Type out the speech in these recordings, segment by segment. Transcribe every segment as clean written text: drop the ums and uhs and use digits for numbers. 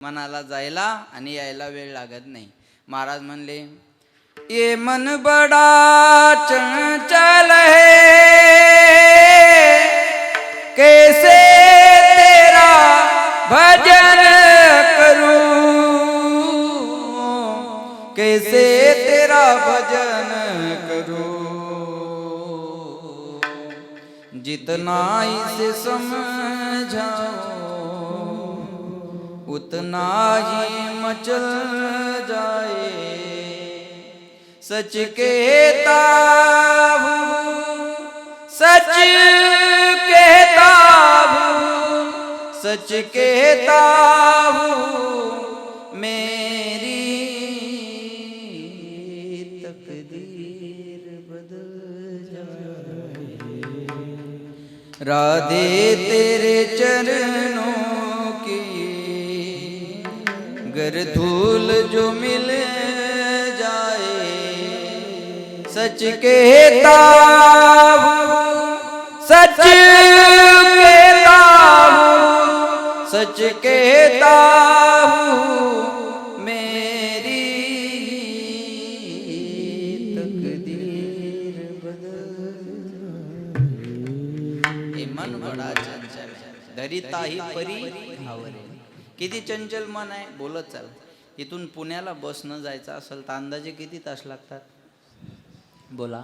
मनाला जायला आणि यायला वेळ लागत नाही. महाराज म्हणले, ये मन बड़ा चंचल है, कैसे तेरा भजन करूं, कैसे तेरा भजन करूं, जितना इसे समझाऊं उतना ही मचल जाए, सच कहता हूँ, सच कहता हूँ, सच कहता हूँ, मेरी तकदीर बदल जाए, राधे तेरे चरणों गर धूल जो मिल जाए, सच कहता हूँ, सच कहता हूँ, सच कहता हूँ, मेरी तकदीर बदल जाए. मन बड़ा चंचल धरिता ही परी आवरे. किती चंचल मन आहे, बोलत चाल. इथून पुण्याला बसनं जायचं असेल तर अंदाजे किती तास लागतात? बोला.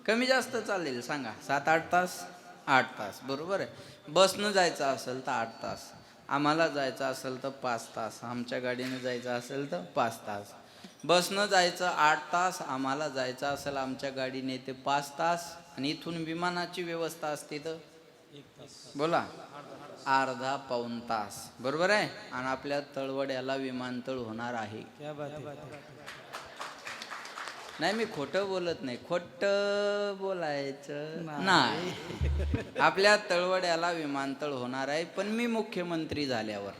कमी जास्त चालेल सांगा. 7-8 तास? 8 तास बरोबर आहे. बसनं जायचं असेल तर 8 तास, आम्हाला जायचं असेल तर 5 तास, आमच्या गाडीनं जायचं असेल तर 5 तास. बसनं जायचं 8 तास, आम्हाला जायचं असेल आमच्या गाडीने ते 5 तास, आणि इथून विमानाची व्यवस्था असते तर बोला अर्धा पाऊण तास बरोबर आहे. आणि आपल्या तळवड्याला विमानतळ होणार आहे. नाही मी खोटं बोलत नाही, खोटं बोलायचं नाही. आपल्या तळवड्याला विमानतळ होणार आहे, पण मी मुख्यमंत्री झाल्यावर.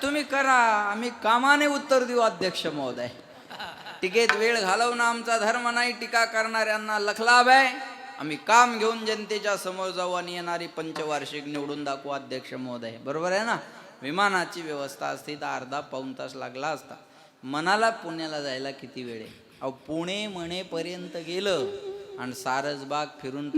तुम्ही करा, आम्ही कामाने उत्तर देऊ अध्यक्ष महोदय. टीकेत वेळ घालवणं आमचा धर्म नाही, टीका करणाऱ्यांना लखलाभ आहे. आम्ही काम घेऊन जनतेच्या समोर जाऊ आणि येणारी पंचवार्षिक निवडून दाखवू अध्यक्ष महोदय. बरोबर आहे ना. विमानाची व्यवस्था असती तर अर्धा पाऊण तास लागला असता. मनाला पुण्याला जायला किती वेळ आहे? अहो पुणे म्हणेपर्यंत गेलं आणि सारसबाग फिरून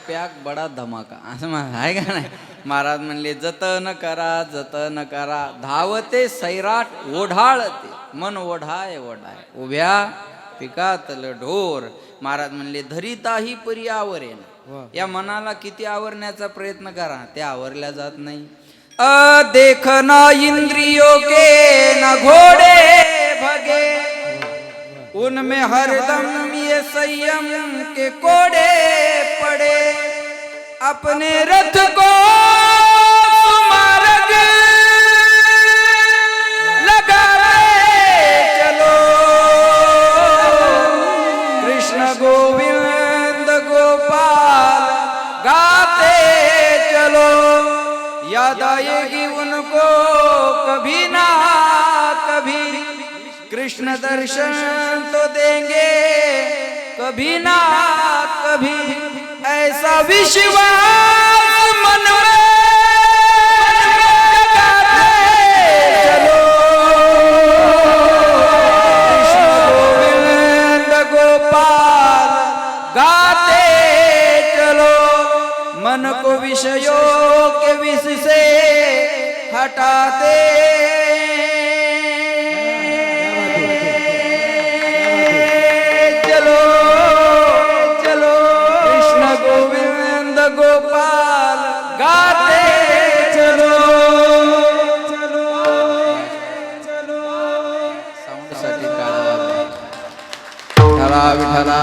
प्याक बडा धमाका असं आहे का नाही. महाराज म्हणले, जतन करा जतन करा, धावते सैराट ओढाळते, मन ओढाय ओढाय, उभ्या पिकातल ढोर. महाराज म्हणले, धरिता ही परी आवरेन. या मनाला किती आवरण्याचा प्रयत्न करा, ते आवरल्या जात नाही. देखना इंद्रियों के न घोड़े भगे, उनमें हरदम ये संयम के कोड़े पड़े, अपने रथ को मार्ग लगाते चलो, कृष्ण गोविंद गोपाल गाते चलो, याद आएगी उनको कभी ना कभी, कृष्ण दर्शन तो देंगे कभी ना कभी, ऐसा विश्वास मन में चलो, कृष्ण गोविंद गोपाल गाते चलो, मन को विषयों के घाटाते चलो चलो कृष्ण गोविंद गोपाल गाते चलो चलो चलो साऊंड साठी टाळा विठला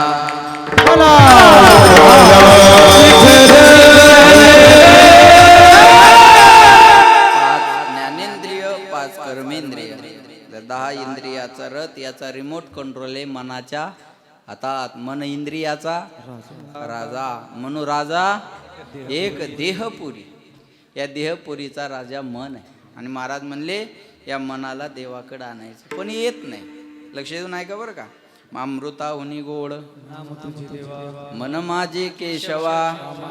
कर्मेंद्रिय 10 इंद्रियाचा रथ याचा रिमोट कंट्रोल आहे मनाच्या हातात. मन इंद्रियाचा राजा म्हणून राजा एक देहपुरी. या देहपुरीचा राजा मन आहे. आणि महाराज म्हणले या मनाला देवाकडे आणायचं पण येत नाही. लक्ष देऊन ऐका बरं का. अमृता हुनी गोड मन माझे केशवा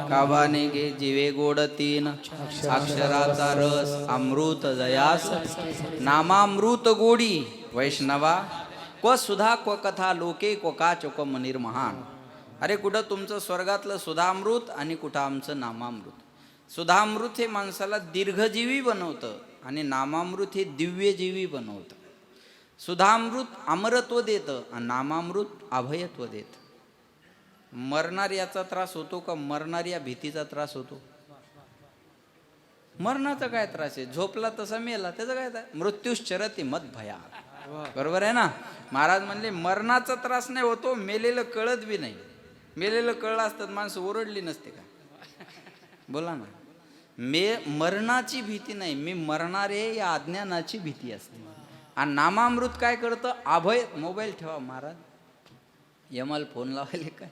कावाने गे जीवे गोड 3 अक्षराचा रस अमृत जयास नामामृत गोडी वैष्णवा क्व सुधा क्व कथा लोके क्व काच क्व मनीर महान. अरे कुठं तुमचं स्वर्गातलं सुधामृत आणि कुठं आमचं नामामृत. सुधामृत हे माणसाला दीर्घजीवी बनवतं आणि नामामृत हे दिव्यजीवी बनवतं. सुधामृत अमरत्व देतं आणि नामामृत अभयत्व देतं. मरणार याचा त्रास होतो का मरणार या भीतीचा त्रास होतो. मरणाचा काय त्रास आहे. झोपला तसा मेला त्याचा काय त्रास. मृत्यूश्चरती मत भया. बरोबर आहे ना. महाराज म्हणले मरणाचा त्रास नाही होतो मेलेलं कळत बी नाही. मेलेलं कळलं असतं माणसं ओरडली नसते का. बोला ना. मरणाची भीती नाही मी मरणार आहे या अज्ञानाची भीती असते. आणि नामामृत काय करतं अभय. मोबाईल ठेवा महाराज यमाल फोन लावायले काय.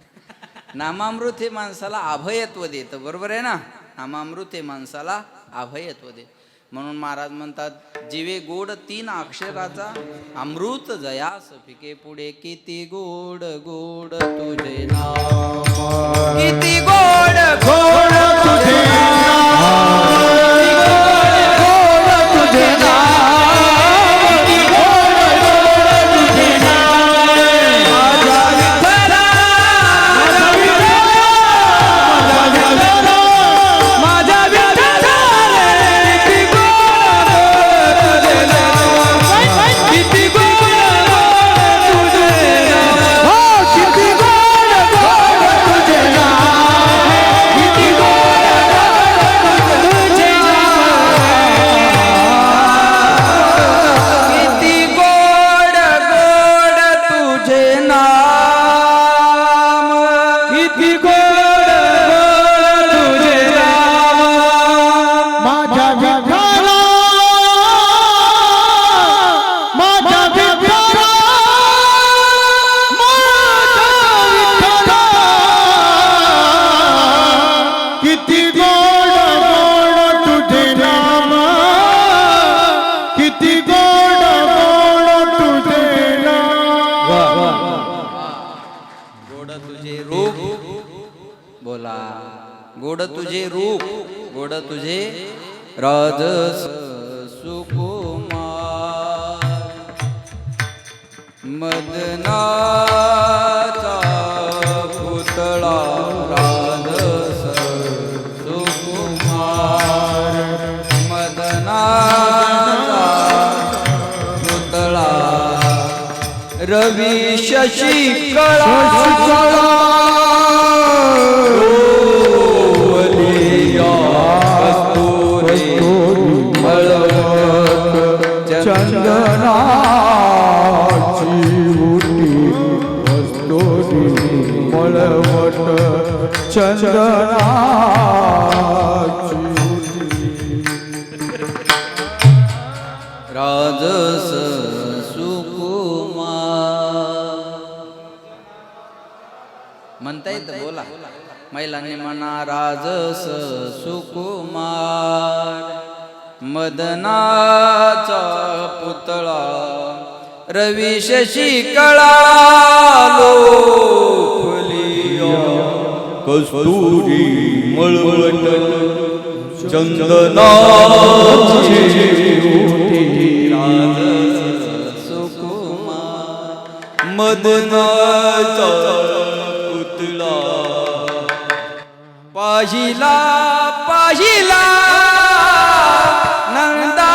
नामामृत हे माणसाला अभयत्व देतं. बरोबर आहे ना. नामामृत हे माणसाला अभयत्व देत. म्हणून महाराज म्हणतात जीवे गोड 3 अक्षराचा अमृत जयास फिके पुढे किती गोड गोड तुझे नाम किती गोड गोड तुझे नाम तुझे नाम गोड तुझे रूप गोड तुझे राजस सुकुमार मदनाचा पुतळा राजस सुकुमार मदनाचा पुतळा रवी शशी कळा राजस सुकुमार म्हणता येतं. बोला महिलांनी म्हणा राजस सुकुमार मदनाचा पुतळा रवी शशी कळा कस्तुरी मळवट चंदनाची सुकुमार मदनाचा पुतळा पाहिला पाहिला नंदा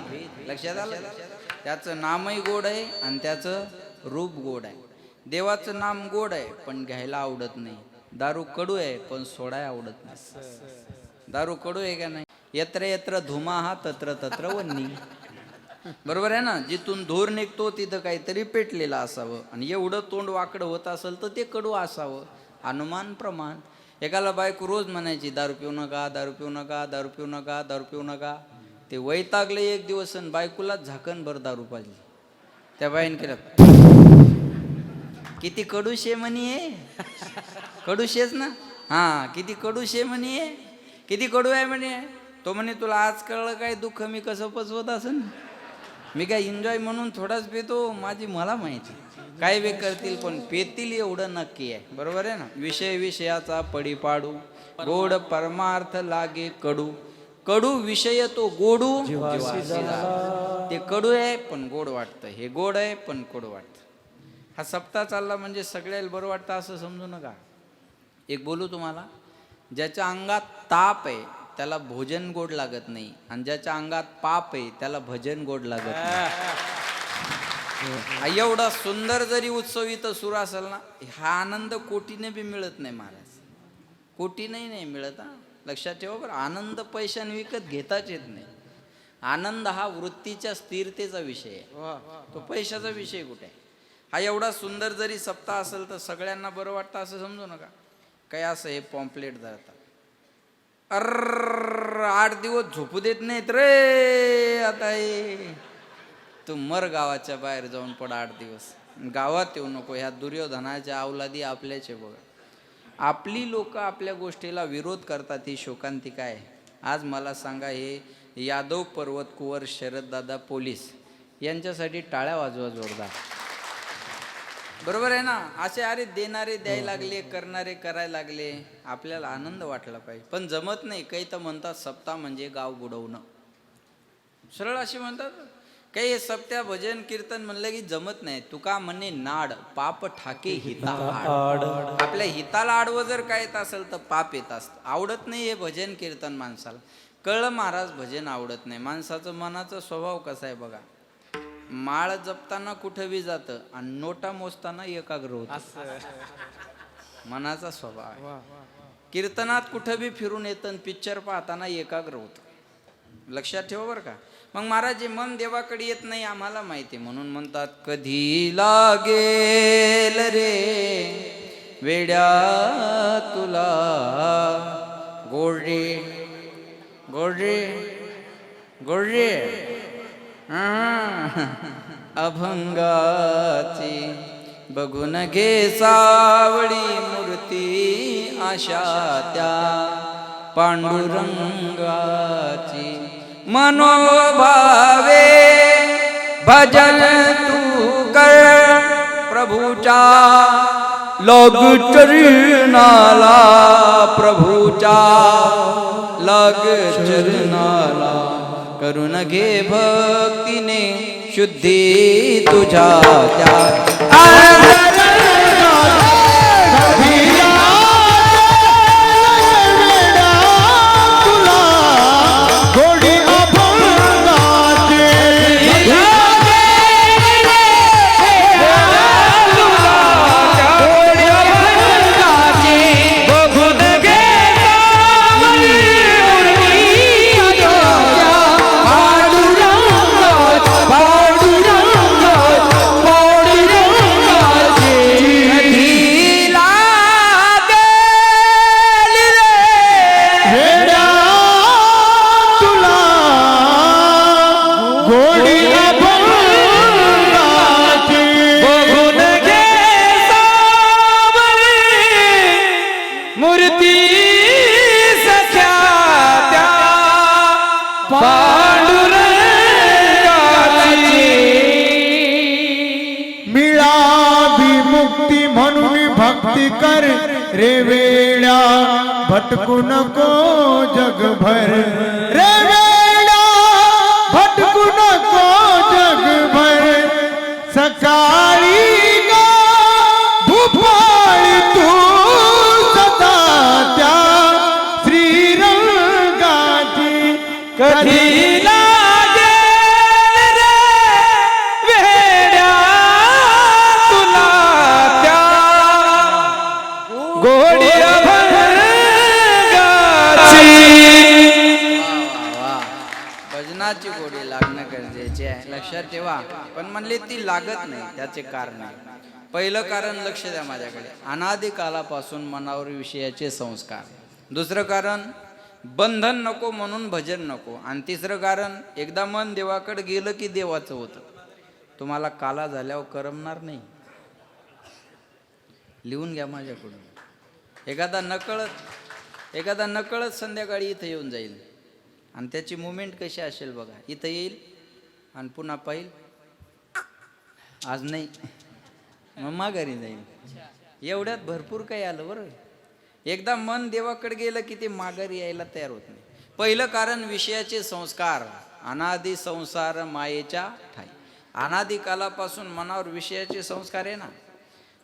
भेद. लक्षात आलं? त्याचं नामही गोड आहे आणि त्याचं रूप गोड आहे. देवाचं नाम गोड आहे पण घ्यायला आवडत नाही. दारू कडू आहे पण सोडाय आवडत नाही. दारू कडू आहे का नाही? यत्र यत्र धुमाहा तत्र तत्र वन्नी. बरोबर आहे ना? जिथून धूर निघतो तिथं काहीतरी पेटलेलं असावं आणि एवढं तोंड वाकडं होत असेल तर ते कडू असावं. अनुमान प्रमाण. एकाला बायको रोज म्हणायची दारू पिऊ नका, दारू पिऊ नका, दारू पिऊ नका, दारू पिऊ नका. ते वैतागले एक दिवस आणि बायकोला झाकणभर दारू पाजली. त्या बाईन केलं, किती कडूशे म्हणी आहे. कडूशेच ना? हा, किती कडूशे म्हणी आहे. किती कडू आहे म्हणे. तो म्हणे तुला आज कळलं काय दुःख मी कसं पचवत असेल. मी काय एन्जॉय म्हणून थोडाच पितो, माझी मला माहिती. काय वे करतील पण पेतील एवढं नक्की आहे. बरोबर आहे ना? विषय विषयाचा पडी पाडू, गोड परमार्थ लागे कडू. कडू विषय तो गोडू ते कडू आहे पण गोड वाटतं. हे गोड आहे पण कडू वाटतं. हा सप्ताह चालला म्हणजे सगळ्याला बरं वाटतं असं समजू नका. एक बोलू तुम्हाला, ज्याच्या अंगात ताप आहे त्याला भोजन गोड लागत नाही आणि ज्याच्या अंगात पाप आहे त्याला भजन गोड लागत नाही. एवढा सुंदर जरी उत्सव इथं सुरू असेल ना, हा आनंद कोटीने बी मिळत नाही महाराज. कोटीने नाही मिळत. हा लक्षात ठेवा बरं. आनंद पैशाने विकत घेताच येत नाही. आनंद हा वृत्तीच्या स्थिरतेचा विषय आहे. तो पैशाचा विषय कुठे आहे. हा एवढा सुंदर जरी सप्ताह असेल तर सगळ्यांना बरं वाटतं असं समजू नका. काय असं हे पॉम्पलेट धरतात, 8 दिवस झोपू देत नाहीत रे. आता हे तू मर गावाच्या बाहेर जाऊन पड 8 दिवस. गावात येऊ नको. ह्या दुर्योधनाच्या अवलादी आपल्याचे बघा. आपली लोक आपल्या गोष्टीला विरोध करतात ही शोकांतिका आहे. आज मला सांगा, हे यादव पर्वत कुंवर शरददादा पोलीस यांच्यासाठी टाळ्या वाजवा जोरदार. बरोबर आहे ना? असे अरे देणारे द्यायला लागले, करणारे करायला लागले. आपल्याला आनंद वाटला पाहिजे पण जमत नाही. काही तर म्हणतात सप्ताह म्हणजे गाव बुडवणं. सरळ असे म्हणतात. काही सप्त्या भजन कीर्तन म्हणलं की जमत नाही. तुका म्हणे नाड पाप ठाके हिता आड. आपल्या हिताला आडवं जर काय येत असेल तर पाप येत असतं. आवडत नाही हे भजन कीर्तन माणसाला. कळलं महाराज, भजन आवडत नाही. माणसाचं मनाचा स्वभाव कसा आहे बघा. माळ जपताना कुठं बी जातं आणि नोटा मोजताना एकाग्र होतं. मनाचा स्वभाव आहे. कीर्तनात कुठं बी फिरून येतं आणि पिक्चर पाहताना एकाग्र होतं. लक्षात ठेवा बरं का. मग महाराज, जे मन देवाकडे येत नाही आम्हाला माहिती आहे म्हणून म्हणतात, कधी लागेल रे वेड्या तुला गोडे गोडे गोडे अभंगाची बघून घे सावळी मूर्ती आशा त्या पांडुरंगाची. मनोभावे भजन तू कर प्रभूचा, लग चरणाला प्रभूचा, लग चरणाला. करून घे भक्तीने शुद्धी तुझ्या त्या. भक्ती कर रे वेळा भटकू नको जगभर. रे वेळा भटकू नको जगभर. सकाळी गा भूपाळी तू सदा त्या श्रीरंगाची. कधी लागे घ्यायची आहे, लक्षात ठेवा. पण म्हणले ती लागत नाही, त्याचे कारण आहे. पहिलं कारण लक्ष द्या माझ्याकडे, अनादी कालापासून मनावर विषयाचे संस्कार. दुसरं कारण बंधन नको म्हणून भजन नको. आणि तिसरं कारण एकदा मन देवाकडे गेलं की देवाचं होतं. तुम्हाला काला झाल्यावर करमणार नाही. लिहून घ्या माझ्याकडून. एखादा नकळत संध्याकाळी इथं येऊन जाईल आणि त्याची मुवमेंट कशी असेल बघा. इथं येईल आणि पुन्हा पाहिल आज नाही, मग माघारी जाईल. एवढ्यात भरपूर काही आलं बरं. एकदा मन देवाकडे गेलं की ते माघारी यायला तयार होत नाही. पहिलं कारण विषयाचे संस्कार. अनादी संसार मायेच्या ठाई. अनादी कालापासून मनावर विषयाचे संस्कार आहे ना.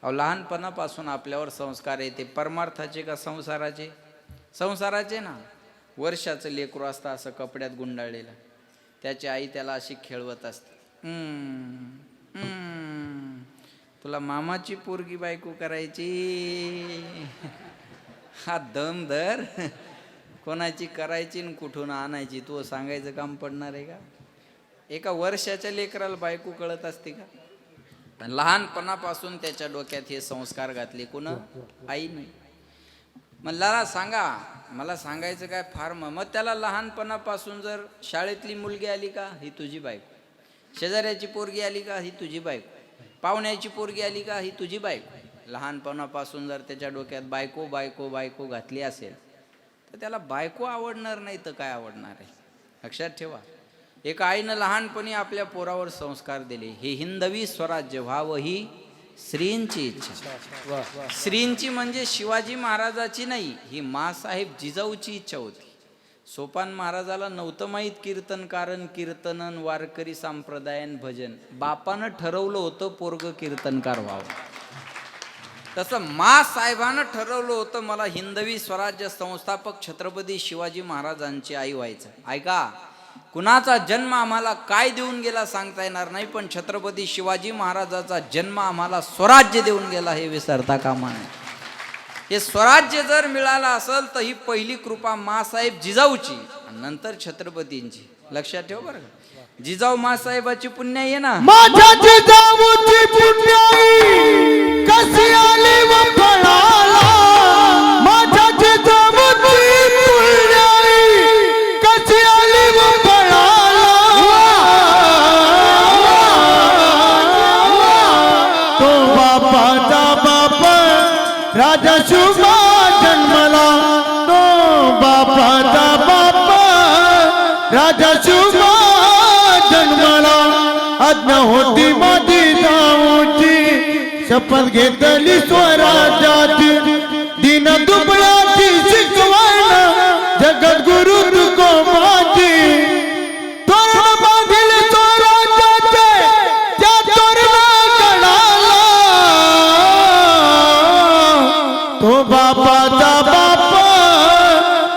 अहो लहानपणापासून आपल्यावर संस्कार आहे ते परमार्थाचे का संसाराचे? संसाराचे ना. वर्षाचं लेकरू असतं असं कपड्यात गुंडाळलेलं, त्याची आई त्याला अशी खेळवत असते, तुला मामाची पोरगी बायको करायची, हा दम धर, कोणाची करायची न कुठून आणायची तू सांगायचं काम पडणार आहे का? एका वर्षाच्या लेकराला बायको कळत असते का? लहानपणापासून त्याच्या डोक्यात हे संस्कार घातले कोण? आई नाही. मला सांगा, मला सांगायचं काय फार मग त्याला लहानपणापासून जर शाळेतली मुलगी आली का ही तुझी बायको, शेजाऱ्याची पोरगी आली का ही तुझी बायको, पाहुण्याची पोरगी आली का ही तुझी बायको, लहानपणापासून जर त्याच्या डोक्यात बायको बायको बायको घातली असेल तर त्याला बायको आवडणार नाही तर काय आवडणार आहे? लक्षात ठेवा. एका आईनं लहानपणी आपल्या पोरावर संस्कार दिले. हे हिंदवी स्वराज्य व्हावं ही श्रींची इच्छा. श्रींची म्हणजे शिवाजी महाराजाची नाही, ही माँसाहेब जिजाऊची इच्छा होती. सोपान महाराजाला नव्हतं माहीत कीर्तनकारण कीर्तनन वारकरी संप्रदायन भजन. बापानं ठरवलं होतं पोरग कीर्तनकार व्हावं. तसं माँसाहेबानं ठरवलं होतं मला हिंदवी स्वराज्य संस्थापक छत्रपती शिवाजी महाराजांची आई व्हायचं. ऐका, कुणाचा जन्म आम्हाला काय देऊन गेला सांगता येणार नाही, पण छत्रपती शिवाजी महाराजाचा जन्म आम्हाला स्वराज्य देऊन गेला हे विसरता कामा नये. हे स्वराज्य जर मिळालं असेल तर ही पहिली कृपा माँसाहेब जिजाऊची आणि नंतर छत्रपतींची. लक्षात ठेव बरं का. जिजाऊ माँसाहेबाची पुण्याई आहे ना. माझ्या जिजाऊची पुण्याई कशी आली व फळाला, माझ्या जिजाऊची पुण्याई कशी आली व फळाला. तो बापाचा बाप राजा शुभा जन्मला, तो बापाचा बाप राजा शुभा जन्मला. आज्ञा होती माझी जाऊची, शपथ घेतली स्वराज्याची, दिन दुबळ्याची शिकवण जगद्गुरु तुको माझी. तोरण बांधिल स्वराज्याचे त्या तोरणा तो बापाचा बाप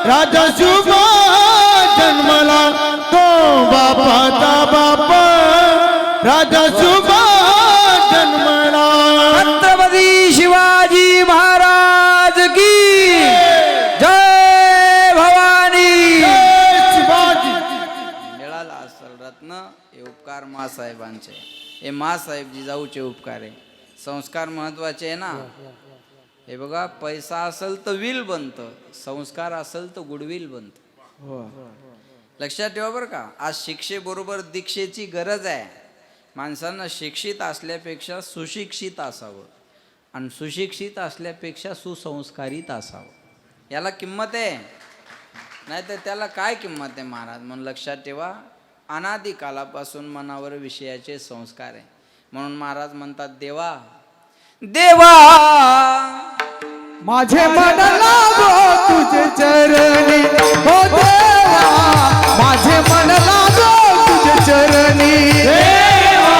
राजा शुभा जन्मला, तो बापाचा बाप राजा शुभा जन्मला. छत्रपती शिवाजी महाराज की जय भवानी. मिळाला असल रत्न हे उपकार माँसाहेबांचे. हे माँसाहेब जिजाऊचे उपकार आहे. संस्कार महत्वाचे आहे ना. हे बघा, पैसा असेल तर विल बनतं, संस्कार असेल तर गुडविल बनतं. लक्षात ठेवा बरं का. आज शिक्षेबरोबर दीक्षेची गरज आहे. माणसांना शिक्षित असल्यापेक्षा सुशिक्षित असावं आणि सुशिक्षित असल्यापेक्षा सुसंस्कारित असावं. याला किंमत आहे, नाही तर त्याला काय किंमत आहे महाराज. म्हणून लक्षात ठेवा, अनादी कालापासून मनावर विषयाचे संस्कार आहे. म्हणून महाराज म्हणतात, देवा देवा माझे मन लागो तुझे चरणी, हो देवा माझे मन लागो तुझे चरणी. देवा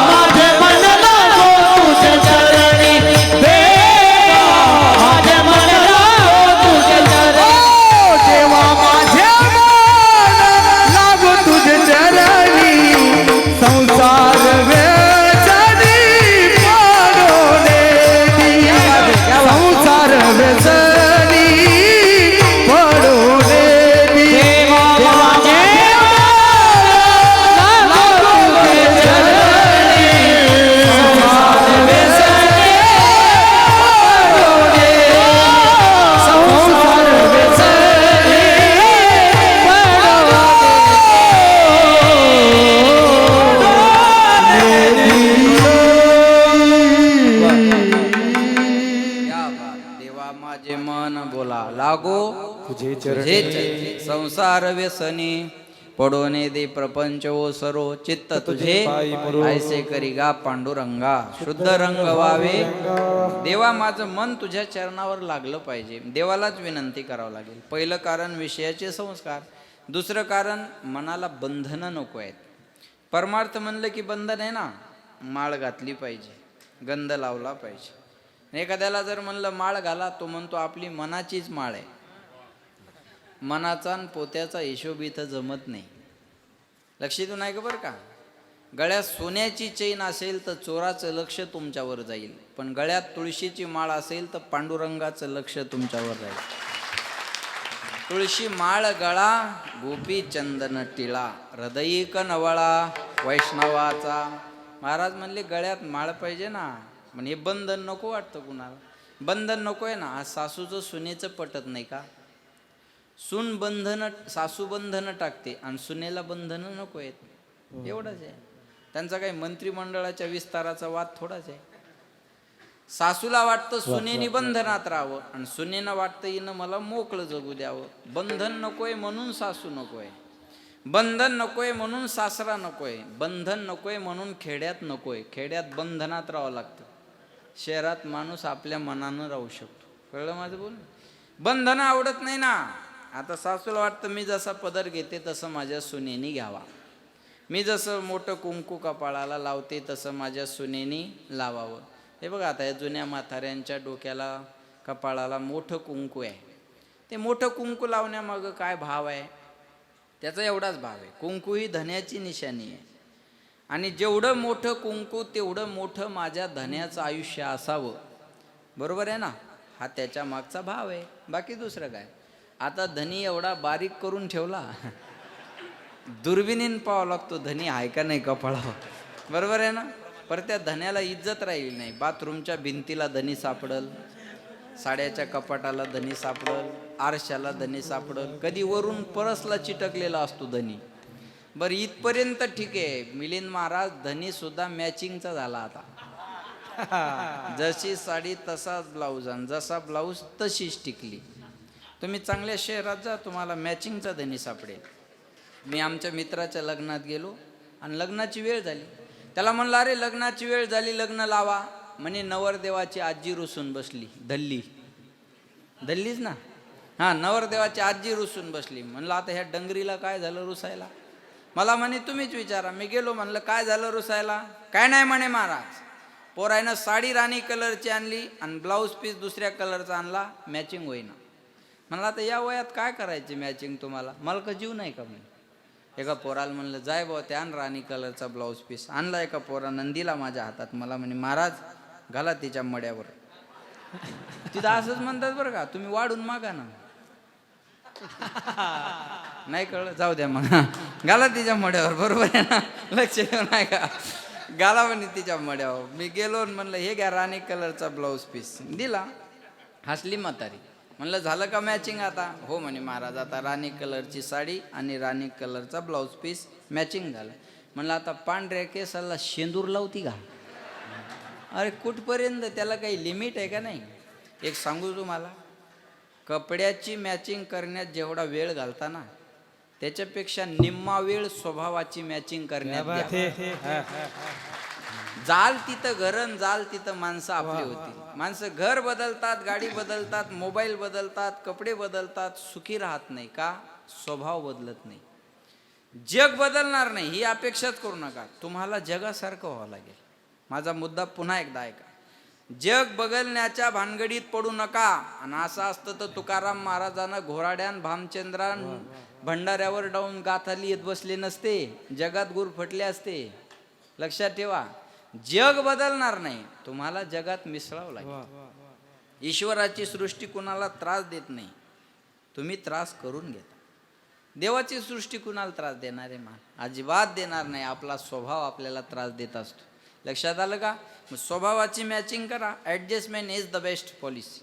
माझे मन लागो तुझे चरणी, देवा माझे मन लागो तुझे चरणी. देवा माझे मन लागो तुझे चरणी, संसार वेचणी पडोने संसार वेचणी पडोने. देवा माझे मन लागो लागो तुझे तुझे चरणी. संसार व्यसनी पडोने दे प्रपंच ओ सरो चित्त तुझे पायी मरो. ऐसे करी गा पांडुरंगा शुद्ध रंग व्हावे. देवा माझं मन तुझ्या चरणावर लागलं पाहिजे. देवालाच विनंती करावं लागेल. पहिलं कारण विषयाचे संस्कार, दुसरं कारण मनाला बंधनं नको आहेत. परमार्थ म्हणलं की बंधन आहे ना. माळ घातली पाहिजे, गंध लावला पाहिजे. एखाद्याला जर म्हणलं माळ घाला, तो म्हणतो आपली मनाचीच माळ आहे. मनाचा आणि पोत्याचा हिशोब इथं जमत नाही. लक्षातून आहे का बरं का. गळ्यात सोन्याची चैन असेल तर चोराचं लक्ष तुमच्यावर जाईल, पण गळ्यात तुळशीची माळ असेल तर पांडुरंगाचं लक्ष तुमच्यावर जाईल. तुळशी माळ गळा गोपी चंदन टिळा हृदयी नवळा वैष्णवाचा. महाराज म्हणले गळ्यात माळ पाहिजे ना, पण हे बंधन नको वाटतं कुणाला. बंधन नको आहे ना. आज सासूचं सुनेचं पटत नाही का. सून बंधन, सासू बंधनं टाकते आणि सुनेला बंधनं नको आहेत. एवढंच आहे. त्यांचा काही मंत्रिमंडळाच्या विस्ताराचा वाद थोडाच आहे. सासूला वाटतं सुनेनी बंधनात राहावं आणि सुनेनं वाटतं हिनं मला मोकळं जगू द्यावं. बंधन नकोय म्हणून सासू नकोय, बंधन नकोय म्हणून सासरा नकोय, बंधन नकोय म्हणून खेड्यात नकोय. खेड्यात बंधनात राहावं लागतं. शहरात माणूस आपल्या मनानं राहू शकतो. कळलं माझं बोल. बंधनं आवडत नाही ना. आता सासूला वाटतं मी जसा पदर घेते तसं माझ्या सुनेनी घ्यावा, मी जसं मोठं कुंकू कपाळाला लावते तसं माझ्या सुनेनी लावावं. हे बघा आता या जुन्या म्हाताऱ्यांच्या डोक्याला कपाळाला मोठं कुंकू आहे. ते मोठं कुंकू लावण्यामागं काय भाव आहे. त्याचा एवढाच भाव आहे, कुंकू ही धन्याची निशाणी आहे आणि जेवढं मोठं कुंकू तेवढं मोठं माझ्या धन्याचं आयुष्य असावं. बरोबर आहे ना. हा त्याच्या मागचा भाव आहे, बाकी दुसरं काय. आता धनी एवढा बारीक करून ठेवला, दुर्बिणीन पाहावं लागतो धनी आहे का नाही कपाळावर. बरोबर आहे ना. पर त्या धन्याला इज्जत राहिली नाही. बाथरूमच्या भिंतीला धनी सापडल, साड्याच्या कपाटाला धनी सापडल, आरशाला धनी सापडल, कधी वरून परसला चिटकलेला असतो धनी. बरं इथपर्यंत ठीक आहे. मिलिंद महाराज धनी सुद्धा मॅचिंगचा झाला आता. जशी साडी तसाच ब्लाऊज आणि जसा ब्लाऊज तशीच टिकली. तुम्ही चांगल्या शहरात जा, तुम्हाला मॅचिंगचा धनी सापडेल. मी आमच्या मित्राच्या लग्नात गेलो आणि लग्नाची वेळ झाली. त्याला म्हणलं अरे लग्नाची वेळ झाली, लग्न लावा. म्हणे नवरदेवाची आजी रुसून बसली. धल्लीच ना. हां, नवरदेवाची आजी रुसून बसली. म्हणलं आता ह्या डंगरीला काय झालं रुसायला. मला म्हणे तुम्हीच विचारा. मी गेलो, म्हणलं काय झालं रुसायला. काय नाही म्हणे महाराज, पोरायनं साडी राणी कलरची आणली आणि ब्लाऊज पीस दुसऱ्या कलरचा आणला, मॅचिंग होईना. म्हणलं आता या वयात काय करायची मॅचिंग तुम्हाला, मला का जीव नाही का. म्हणे एका पोराला म्हणलं जाय भाऊ त्या आण राणी कलरचा ब्लाऊज पीस आणला. एका पोरानं दिला माझ्या हातात. मला म्हणे महाराज घाला तिच्या मड्यावर. तिथं असंच म्हणतात बरं का, तुम्ही वाढून मागा ना. नाही कळलं, जाऊ द्या मग. घाला तिच्या मड्यावर. बरोबर आहे ना. लक्ष देऊ नाही का. घाला म्हणे तिच्या मड्यावर. मी गेलो म्हणलं हे घ्या राणी कलरचा ब्लाऊज पीस. दिला. हसली म्हातारी. म्हणलं झालं का मॅचिंग आता. हो म्हणे महाराज आता राणी कलरची साडी आणि राणी कलरचा ब्लाऊज पीस मॅचिंग झालं. म्हणलं आता पांढऱ्या केसाला शेंदूर लावती का. अरे कुठपर्यंत, त्याला काही लिमिट आहे का नाही. एक सांगू तुम्हाला, कपड्याची मॅचिंग करण्यात जेवढा वेळ घालता ना त्याच्यापेक्षा निम्मा वेळ स्वभावाची मॅचिंग करण्यात द्या. जाल तिथं घरन जाल तिथं माणसं आपली होती. माणसं घर बदलतात, गाडी बदलतात, मोबाईल बदलतात, कपडे बदलतात, सुखी राहत नाही का, स्वभाव बदलत नाही. जग बदलणार नाही ही अपेक्षाच करू नका. तुम्हाला जगासारखं व्हावं लागेल. माझा मुद्दा पुन्हा एकदा ऐका. जग बदलण्याच्या भानगडीत पडू नका. आणि असं असतं तर तुकाराम महाराजांना घोराड्यान भामचंद्रान भंडाऱ्यावर डाऊन गाथा लिहित बसले नसते, जगात गुर फटले असते. लक्षात ठेवा, जग बदलणार नाही, तुम्हाला जगात मिसळावं लागेल. ईश्वराची सृष्टी कुणाला त्रास देत नाही, तुम्ही त्रास करून घेता. देवाची सृष्टी कुणाला त्रास देणार आहे मान अजिबात देणार नाही. आपला स्वभाव आपल्याला त्रास देत असतो. लक्षात आलं का. स्वभावाची मॅचिंग करा. Adjustment is the best policy.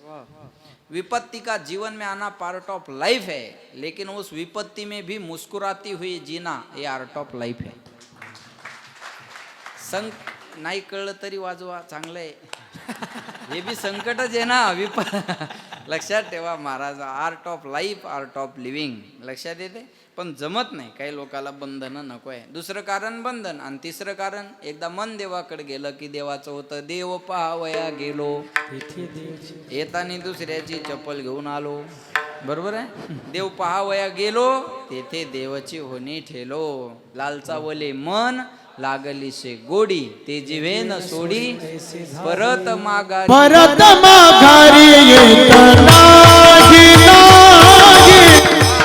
विपत्ति का जीवन में आना पार्ट ऑफ लाइफ है, लेकिन उस विपत्ति में भी मुस्कुराती हुई जीना ये आर्ट ऑफ लाइफ है. नाही कळलं तरी वाजवा, चांगलं आहे. हे बी संकटच आहे ना. लक्षात ठेवा Maharaj, art of life, art of living लक्षात येते. पण जमत नाही, काही लोकाला बंधनं नको आहे. दुसरं कारण बंधन, आणि तिसरं कारण एकदा मन देवाकडे गेलं की देवाचं होतं देव पाहावया गेलो, येतानी दुसऱ्याची चप्पल घेऊन आलो. बरोबर आहे. देव पाहावया गेलो, तेथे देवाची होणी ठेलो. लालचा वले मन लागली से गोडी, ते जिवे न सोडी परत माघारी. परत माघारी येत नाही, नाही.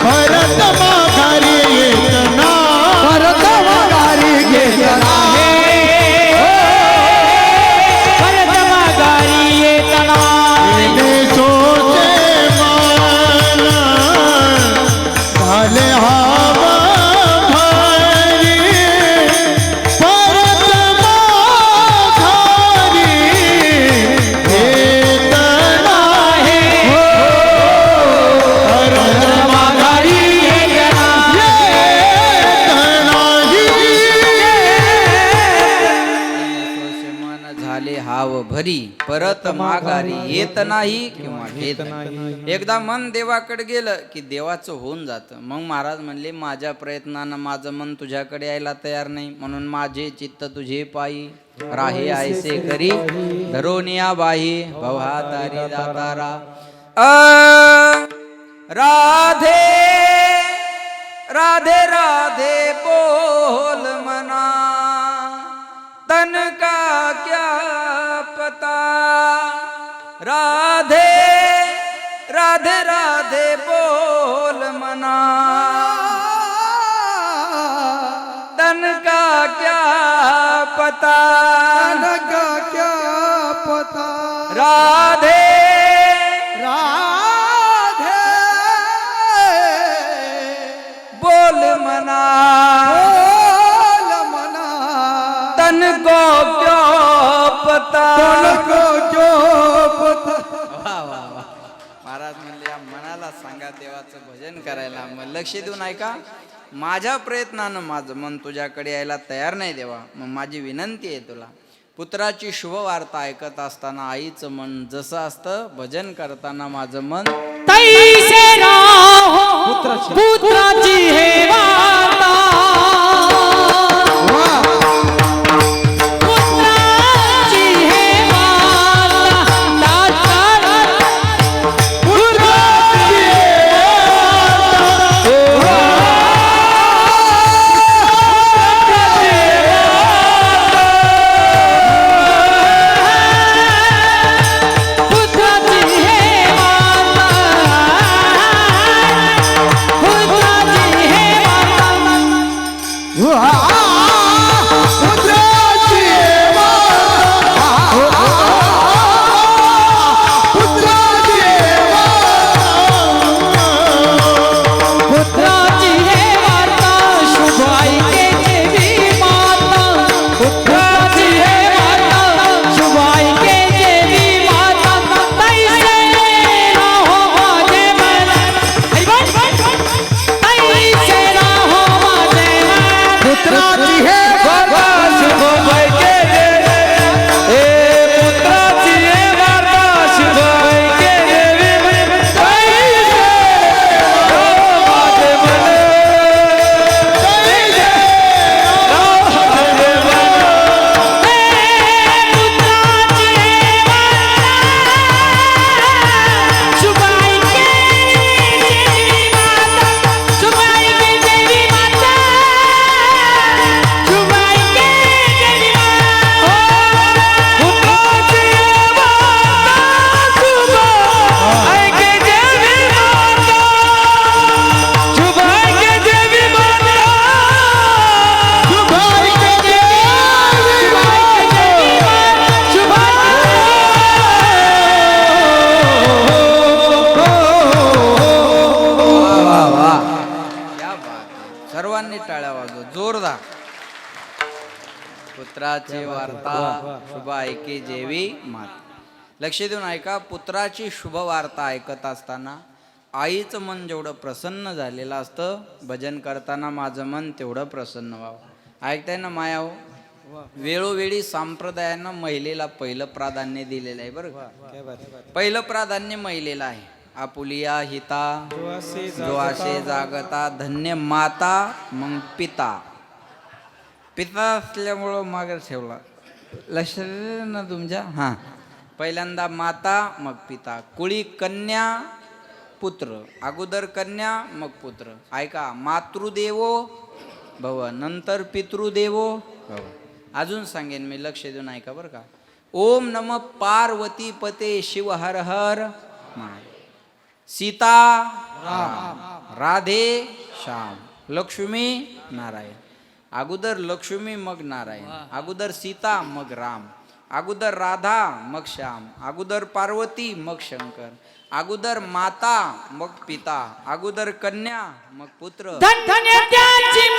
परत माघारी येत नाही, परत माघारी घेत नाही, परत माघारी येत नाही. सोचे मन झाले हवा भारी, परत माघारी येत नाही, परत माघारी येत स्वसे मन झाले हाव भरी, परत माघारी येत नाही किंवा घेत नाही. एकदा मन देवाकडे गेलं की देवाचं होऊन जातं. मग महाराज म्हणले, माझ्या प्रयत्नानं माझं मन तुझ्याकडे यायला तयार नाही, म्हणून माझे चित्त तुझे पायी राहे आयसे करी, धरोनिया बाही भवहातारी दातारा. राधे राधे राधे बोल मना, तन का क्या पता. राधे राधे राधे बोल मना, तन का क्या पता, तन का क्या पता. राधे राधे बोल मना, बोल मना, तन को क्यों पता. तन को क्यों पता. वा वा वा. महाराज म्हणले, या मनाला सांगा देवाचं भजन करायला. मग लक्ष देऊन ऐका. माझ्या प्रयत्नानं माझं मन तुझ्याकडे यायला तयार नाही देवा. मग माझी विनंती आहे तुला, पुत्राची शुभ वार्ता ऐकत असताना आईचं मन जसं असतं, भजन करताना माझं मन तैसे राहो पुत्राची हे वार्ता, पुत्राची हे वार्ता, पुत्राची पुत्राची हे पुत्राची वार्ता शुभ ऐके जेवी मात. लक्ष देऊन ऐका. पुत्राची शुभ वार्ता ऐकत असताना आईचं मन जेवढं प्रसन्न झालेलं असतं, भजन करताना माझं मन तेवढं प्रसन्न व्हावं. ऐकताय ना माया हो? वेळोवेळी संप्रदायानं महिलेला पहिलं प्राधान्य दिलेलं आहे बरं का. पहिलं प्राधान्य महिलेला आहे. आपुलिया हिता जोआशे जागता धन्य माता मग पिता. पिता असल्यामुळं मागे ठेवला लक्ष ना तुमच्या. हां, पहिल्यांदा माता मग पिता. कुळी कन्या पुत्र, अगोदर कन्या मग पुत्र. ऐका, मातृदेवो भव नंतर पितृदेवो भव. अजून सांगेन मी, लक्ष देऊन ऐका बरं का. ओम नम पार्वती पते शिव हर हर सीता राम राधे श्याम लक्ष्मी नारायण. अगोदर लक्ष्मी मग नारायण, अगोदर सीता मग राम, अगोदर राधा मग श्याम, अगोदर पार्वती मग शंकर, अगोदर माता मग पिता, अगोदर कन्या मग पुत्र. धन्य त्याची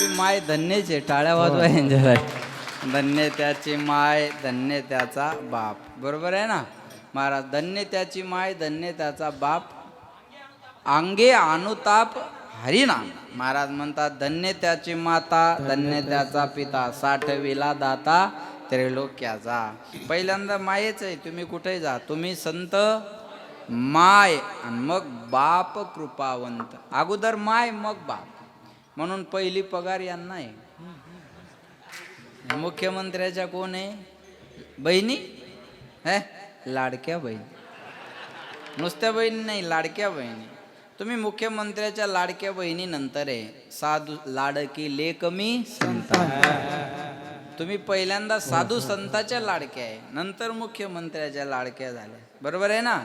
माय धन्यचे टाळ्या वाजवा यांच्या. धन्य त्याची माय धन्य त्याचा बाप. बरोबर आहे ना महाराज. धन्य त्याची माय धन्य त्याचा बाप अंगे अनुताप हरिनाम. महाराज म्हणतात धन्य त्याची माता धन्य त्याचा पिता साठविला दाता त्रैलोक्याचा. पहिल्यांदा मायेच आहे. तुम्ही कुठे जा, तुम्ही संत माय आणि मग बाप कृपावंत. अगोदर माय मग बाप. म्हणून पहिली पगार यांना आहे. मुख्यमंत्र्याच्या कोण आहे? बहिणी हे लाडक्या बहिणी. नुसत्या बहिणी नाही, लाडक्या बहिणी. तुम्ही मुख्यमंत्र्याच्या लाडक्या बहिणी नंतर आहे साधू लाडकी लेकमी संत. तुम्ही पहिल्यांदा साधू संताच्या लाडक्या आहे, नंतर मुख्यमंत्र्याच्या लाडक्या झाल्या. बरोबर आहे ना.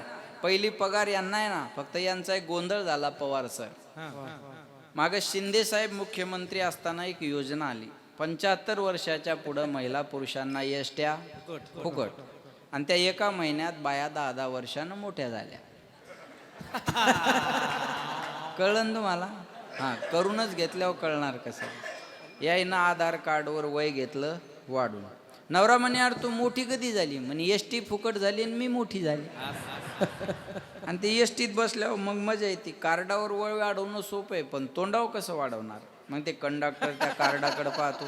पहिली पगार यांना आहे ना. फक्त यांचा एक गोंधळ झाला पवार सर. मागे शिंदे साहेब मुख्यमंत्री असताना एक योजना आली, 75 वर्षाच्या पुढं महिला पुरुषांना एसट्या फुकट. आणि त्या एका महिन्यात बाया 10-10 वर्षानं मोठ्या झाल्या. कळलं तुम्हाला? हां, करूनच घेतल्यावर कळणार कसं. यायनं आधार कार्डवर वय घेतलं वाढून. नवरा म्हणे यार तू मोठी कधी झाली? म्हणे एसटी फुकट झाली आणि मी मोठी झाली. आणि ते एसटीत बसल्यावर मग मजा येते. कार्डावर वय वाढवणं सोपं आहे, पण तोंडावर कसं वाढवणार? मग ते कंडक्टर त्या कार्डाकडे पाहतो,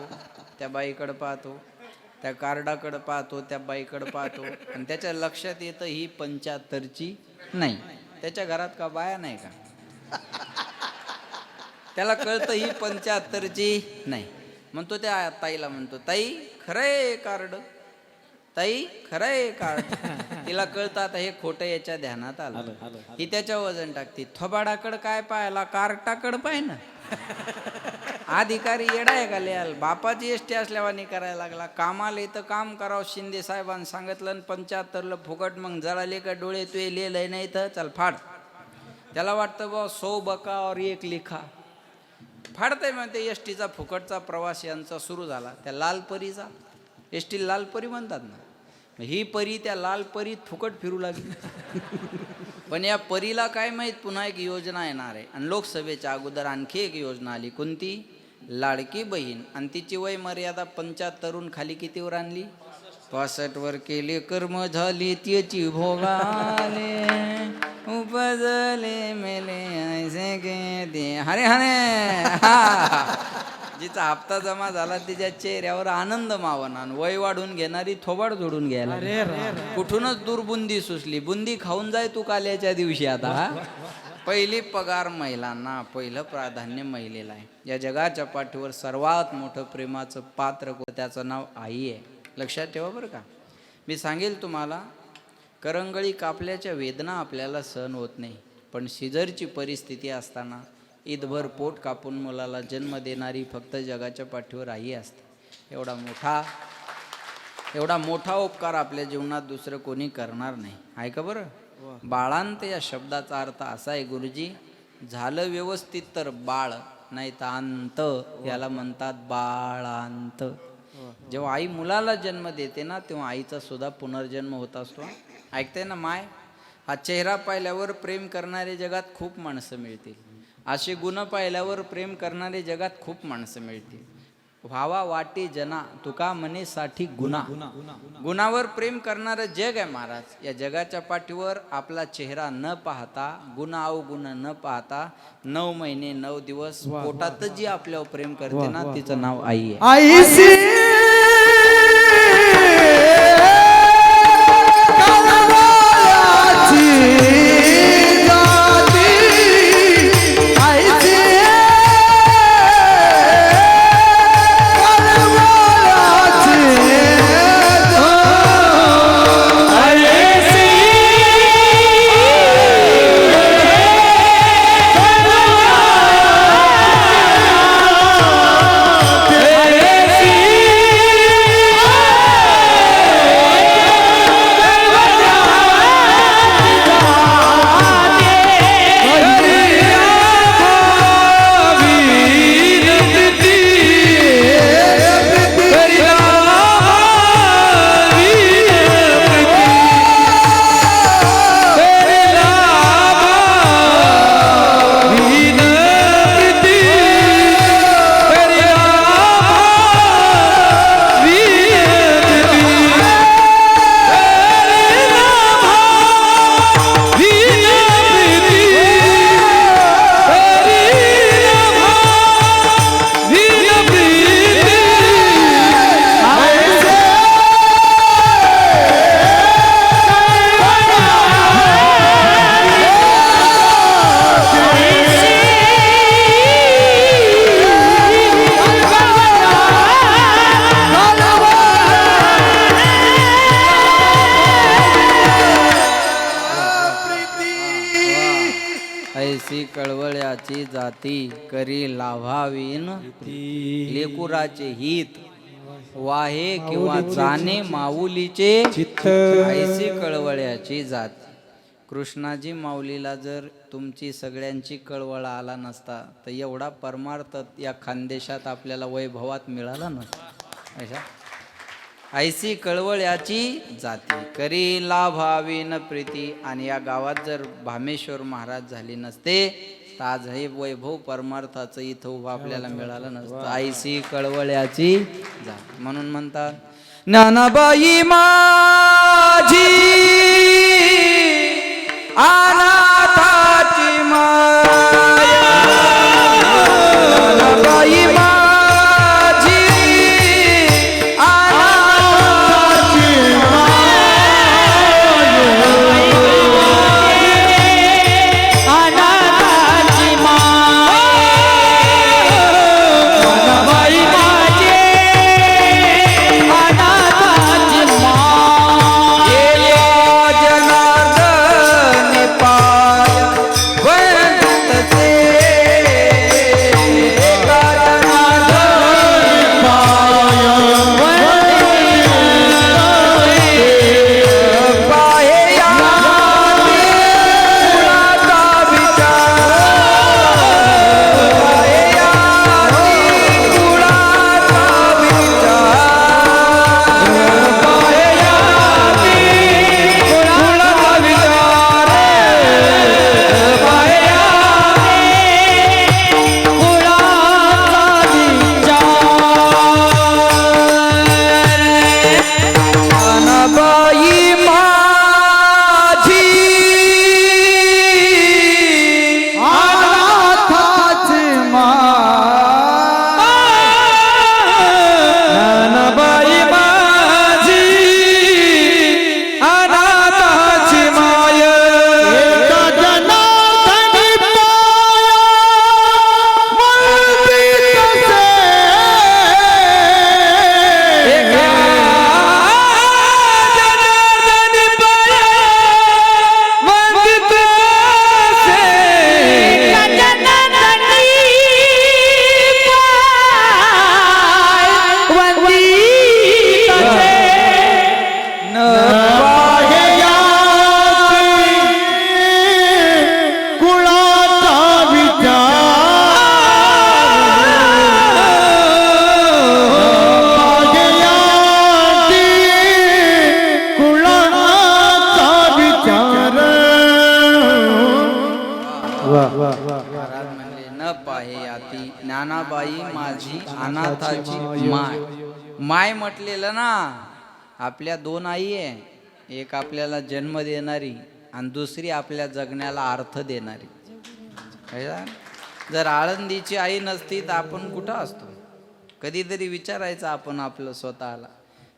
त्या बाईकडे पाहतो, त्या कार्डाकडे पाहतो, त्या बाईकडे पाहतो, आणि त्याच्या लक्षात येतं ही 75ची नाही. त्याच्या घरात का बाया नाही का? त्याला कळतं ही 75ची नाही. म्हणतो त्या ताईला, म्हणतो ताई खरंय कार्ड, ताई खरंय कार्ड. तिला कळतं आता हे खोटं याच्या ध्यानात आलं. ही त्याच्या वजन टाकते. थोबाडाकडं काय पाहायला, कार्टाकडं पाय ना. अधिकारी येडाय का लिहाल? बापाची एसटी असल्यावानी करायला लागला. कामाला इथं काम करावं शिंदे साहेबांनी सांगितलं, 75ला फुकट. मग जळाले का डोळे तुये लिहिलंय नाही तर चल फाड. त्याला वाटतं बा 100 बका और 1 लिखा. फाडतंय म्हणते. एसटीचा फुकटचा प्रवास यांचा सुरू झाला. त्या लाल परीचा, एसटी लाल परी म्हणतात ना, ही परी त्या लाल परीत फुकट फिरू लागली. पण या परीला काय माहीत पुन्हा एक योजना येणार आहे. आणि लोकसभेच्या अगोदर आणखी एक योजना आली. कोणती? लाडकी बहीण. आणि तिची वय मर्यादा 75 खाली कितीवर आणली? 65 वर केले कर्म झाली त्याची भोगाले उपजले मेले ऐसे के दे हरे हरे जिचा हप्ता जमा झाला तिच्या चेहऱ्यावर आनंद मावना वय वाढून घेणारी थोबाड जोडून घ्यायला कुठूनच दूर बुंदी सुचली बुंदी खाऊन जाय तू काल्याच्या दिवशी आता पहिली पगार महिलांना पहिलं प्राधान्य महिलेला आहे या जगाच्या पाठीवर सर्वात मोठं प्रेमाचं पात्र त्याचं नाव आई आहे लक्षात ठेवा बरं का मी सांगेल तुम्हाला करंगळी कापल्याच्या वेदना आपल्याला सहन होत नाही पण सिझरची परिस्थिती असताना ईदभर पोट कापून मुलाला जन्म देणारी फक्त जगाच्या पाठीवर आई असते एवढा मोठा उपकार आपल्या जीवनात दुसरं कोणी करणार नाही आहे का बरं बाळांत या शब्दाचा अर्थ असा आहे गुरुजी झालं व्यवस्थित तर बाळ नाही तर अंत याला म्हणतात बाळांत जेव्हा आई मुलाला जन्म देते ना तेव्हा आईचा सुद्धा पुनर्जन्म होत असतो ऐकते ना माय हा चेहरा पाहिल्यावर प्रेम करणारे जगात खूप माणसं मिळतील असे गुण पाहिल्यावर प्रेम करणारे जगात खूप माणसं मिळतील व्हावा वाटे जना तुका म्हणे साठी गुन्हा गुणावर प्रेम करणारं जग आहे महाराज या जगाच्या पाठीवर आपला चेहरा न पाहता गुन्हा अवगुण न पाहता 9 महिने 9 दिवस पोटात जी आपल्यावर प्रेम करते ना तिचं नाव आई आहे आईसी ऐसी कळवळ्याची जाती करी लाभावीन लेकुराचे हित वाहे किंवा जाणे माऊलीचे ऐसी कळवळ्याची जात कृष्णाजी माऊलीला जर तुमची सगळ्यांची कळवळ आला नसता तर एवढा परमार्थ या खानदेशात आपल्याला वैभवात मिळाला नसता अशा ऐसी कळवळ्याची जाती करी लाभावीन प्रीती आणि या गावात जर भामेश्वर महाराज झाले नसते तर आज हे वैभव परमार्थाचं इथं उभं आपल्याला मिळालं नसतं ऐसी कळवळ्याची जाती म्हणून म्हणतात ज्ञानबाई माझी अनाथाची माया ज्ञानबाई महाराज म्हणले न पाहे आती ज्ञानाबाई माझी अनाथाची माय. माय म्हटलेलं ना, आपल्या दोन आई आहे, एक आपल्याला जन्म देणारी आणि दुसरी आपल्या जगण्याला अर्थ देणारी. कळलं? जर आळंदीची आई नसती तर आपण कुठं असतो? कधीतरी विचारायचं आपण आपलं स्वतःला.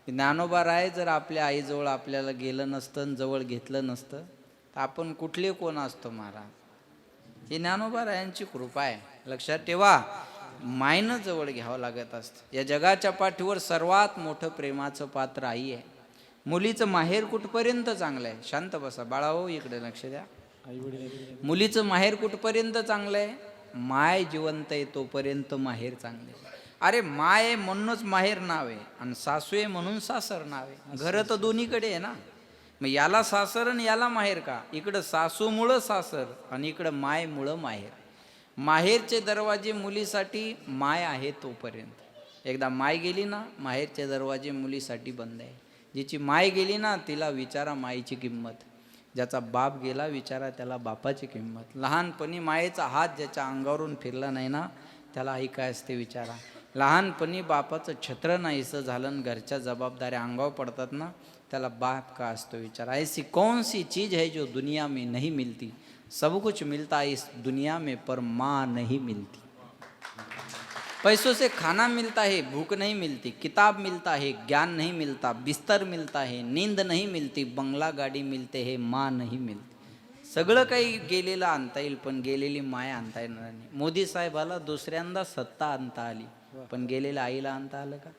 ज्ञानोबा राय जर आपल्या आईजवळ आपल्याला गेलं नसतं आणि जवळ घेतलं नसतं तर आपण कुठले कोण असतो महाराज? ही ज्ञानोबा रायांची कृपा आहे. लक्षात ठेवा, मायनं जवळ घ्यावं लागत असतं. या जगाच्या पाठीवर सर्वात मोठं प्रेमाचं पात्र आई आहे. मुलीचं माहेर कुठपर्यंत चांगलं आहे? शांत बसा बाळाओ, इकडे लक्ष द्या. मुलीचं माहेर कुठपर्यंत चांगलं आहे? माय जिवंत आहे तोपर्यंत माहेर चांगले. अरे माय आहे म्हणूनच माहेर नाव आहे, आणि सासू आहे म्हणून सासर नाव आहे. घर तर दोन्हीकडे आहे ना. मग याला सासर आणि याला माहेर का? इकडं सासूमुळं सासर आणि इकडं मायमुळं माहेर. माहेरचे दरवाजे मुलीसाठी माय आहे तोपर्यंत. एकदा माय गेली ना, माहेरचे दरवाजे मुलीसाठी बंद आहे. जिची माय गेली ना, तिला विचारा मायेची किंमत. ज्याचा बाप गेला, विचारा त्याला बापाची किंमत. लहानपणी मायेचा हात ज्याच्या अंगावरून फिरला नाही ना, त्याला आई काय असते विचारा. लहानपणी बापाचं छत्र नाहीसं झालं आणि घरच्या जबाबदाऱ्या अंगावर पडतात ना, त्याला बाप का असतो विचारा. ऐसी कौन सी चीज़ है जो दुनिया में नहीं मिलती? सब कुछ मिलता है इस दुनिया में, पर माँ नहीं मिलती. पैसों से खाना मिलता है, भूख नहीं मिलती. किताब मिलता है, ज्ञान नहीं मिलता. बिस्तर मिलता है, नींद नहीं मिलती. बंगला गाडी मिलते है, माँ नहीं मिलती. सगळं काही गेलेलं आणता येईल, पण गेलेली माय आणता येणार नाही. मोदी साहेबाला दुसऱ्यांदा सत्ता आणता आली, पण गेलेल्या आईला आणता आलं का?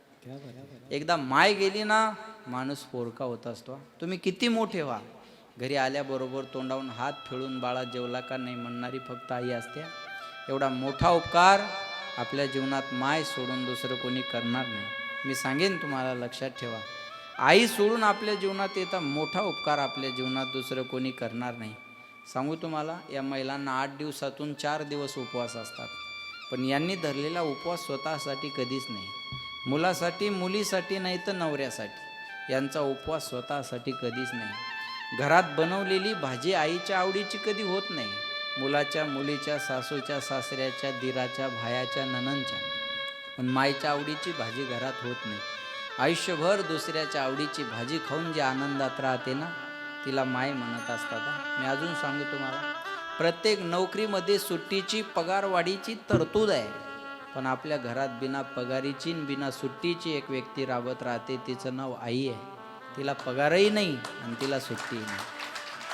एकदा माय गेली ना, माणूस पोरका होत असतो. तुम्ही किती मोठे व्हा, घरी आल्याबरोबर तोंडावून हात फिळून बाळा जेवला का नाही म्हणणारी फक्त आई असते. एवढा मोठा उपकार आपल्या जीवनात माय सोडून दुसरं कोणी करणार नाही. मी सांगेन तुम्हाला, लक्षात ठेवा, आई सोडून आपल्या जीवनात येता मोठा उपकार आपल्या जीवनात दुसरं कोणी करणार नाही. सांगू तुम्हाला, या महिलांना 8 दिवसातून 4 दिवस उपवास असतात, पण यांनी धरलेला उपवास स्वतःसाठी कधीच नाही. मुलासाठी, मुलीसाठी नाही तर नवऱ्यासाठी. यांचा उपवास स्वतःसाठी कधीच नाही. घरात बनवलेली भाजी आईच्या आवडीची कधी होत नाही. मुलाच्या, मुलीच्या, सासूच्या, सासऱ्याच्या, दिराच्या, भायाच्या, नणंदच्या, पण मायच्या आवडीची भाजी घरात होत नाही. आयुष्यभर दुसऱ्याच्या आवडीची भाजी खाऊन जे आनंदात राहते ना, तिला माय म्हणत असतात. मी अजून सांगू तुम्हाला, प्रत्येक नोकरीमध्ये सुट्टीची, पगारवाढीची तरतूद आहे, पण आपल्या घरात बिना पगारीची बिना सुट्टीची एक व्यक्ती राबत राहते. तिचं नाव आई आहे. तिला पगारही नाही आणि तिला सुट्टीही नाही.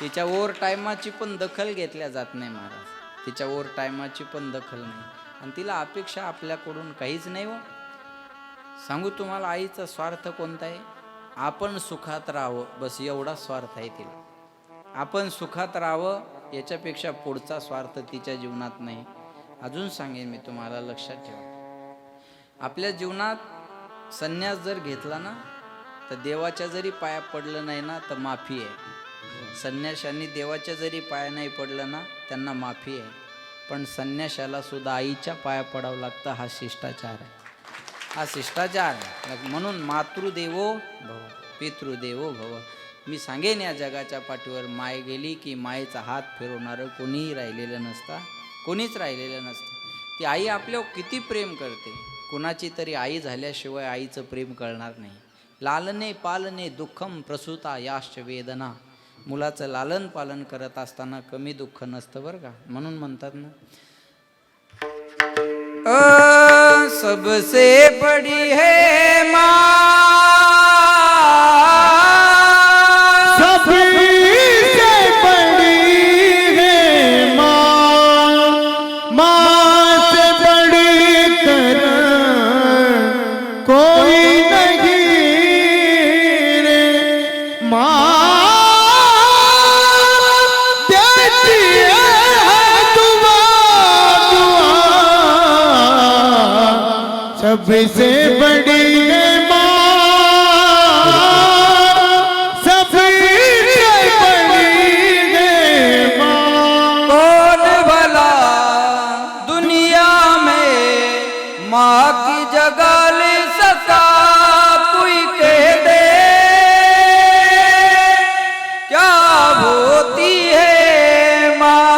तिच्या ओव्हर टायमाची पण दखल घेतल्या जात नाही महाराज. तिच्या ओव्हर टायमाची पण दखल नाही, आणि तिला अपेक्षा आपल्याकडून काहीच नाही. हो, सांगू तुम्हाला, आईचा स्वार्थ कोणता आहे? आपण सुखात राहावं, बस एवढा स्वार्थ आहे तिला. आपण सुखात राहावं, याच्यापेक्षा पुढचा स्वार्थ तिच्या जीवनात नाही. अजून सांगेन मी तुम्हाला, लक्षात ठेवा, आपल्या जीवनात संन्यास जर घेतला ना, तर देवाच्या जरी पाया पडलं नाही ना तर माफी आहे. संन्याशांनी देवाच्या जरी पाया नाही पडलं ना, त्यांना माफी आहे. पण संन्याशाला सुद्धा आईच्या पाया पडावं लागतं. हा शिष्टाचार आहे, हा शिष्टाचार आहे. म्हणून मातृदेवो भव, पितृदेवो भव. मी सांगेन, या जगाच्या पाठीवर माय गेली की मायेचा हात फिरवणारं कोणीही राहिलेलं नसतं, कोणीच राहिलेलं नसतं. ती आई आपल्यावर किती प्रेम करते. कुणाची तरी आई झाल्याशिवाय आईचं प्रेम कळणार नाही. लालने पालने दुःखम प्रसूता याश्च वेदना. मुलाचं लालन पालन करत असताना कमी दुःख नसतं बरं का. म्हणून म्हणतात ना, सबसे बड़ी है माँ, सबसे बड़ी है माँ, माँ से बड़ी कर कोई नहीं रे। माँ देती है दुआ दुआ, सबसे बड़ी है माँ की जगह ले सका कोई कह दे, क्या होती है माँ।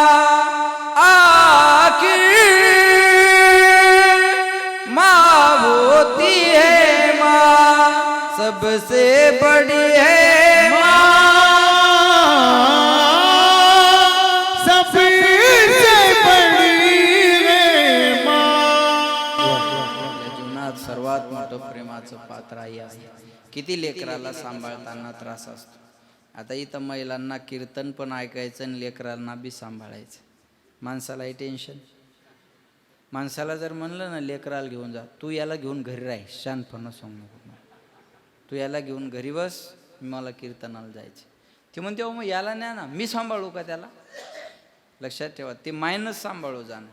पात्र आई असते. किती लेकराला सांभाळताना त्रास असतो. आता इथं महिलांना कीर्तन पण ऐकायचं आणि लेकरांना बी सांभाळायचं. माणसालाही टेन्शन. माणसाला जर म्हणलं ना लेकराला घेऊन जा, तू याला घेऊन घरी राह, शानपणा सांगू नको, तू याला घेऊन घरी बस, मला कीर्तनाला जायचे. ती म्हणते मग याला नाही ना, मी सांभाळू का त्याला? लक्षात ठेवा, ते मायनस सांभाळू जाणं.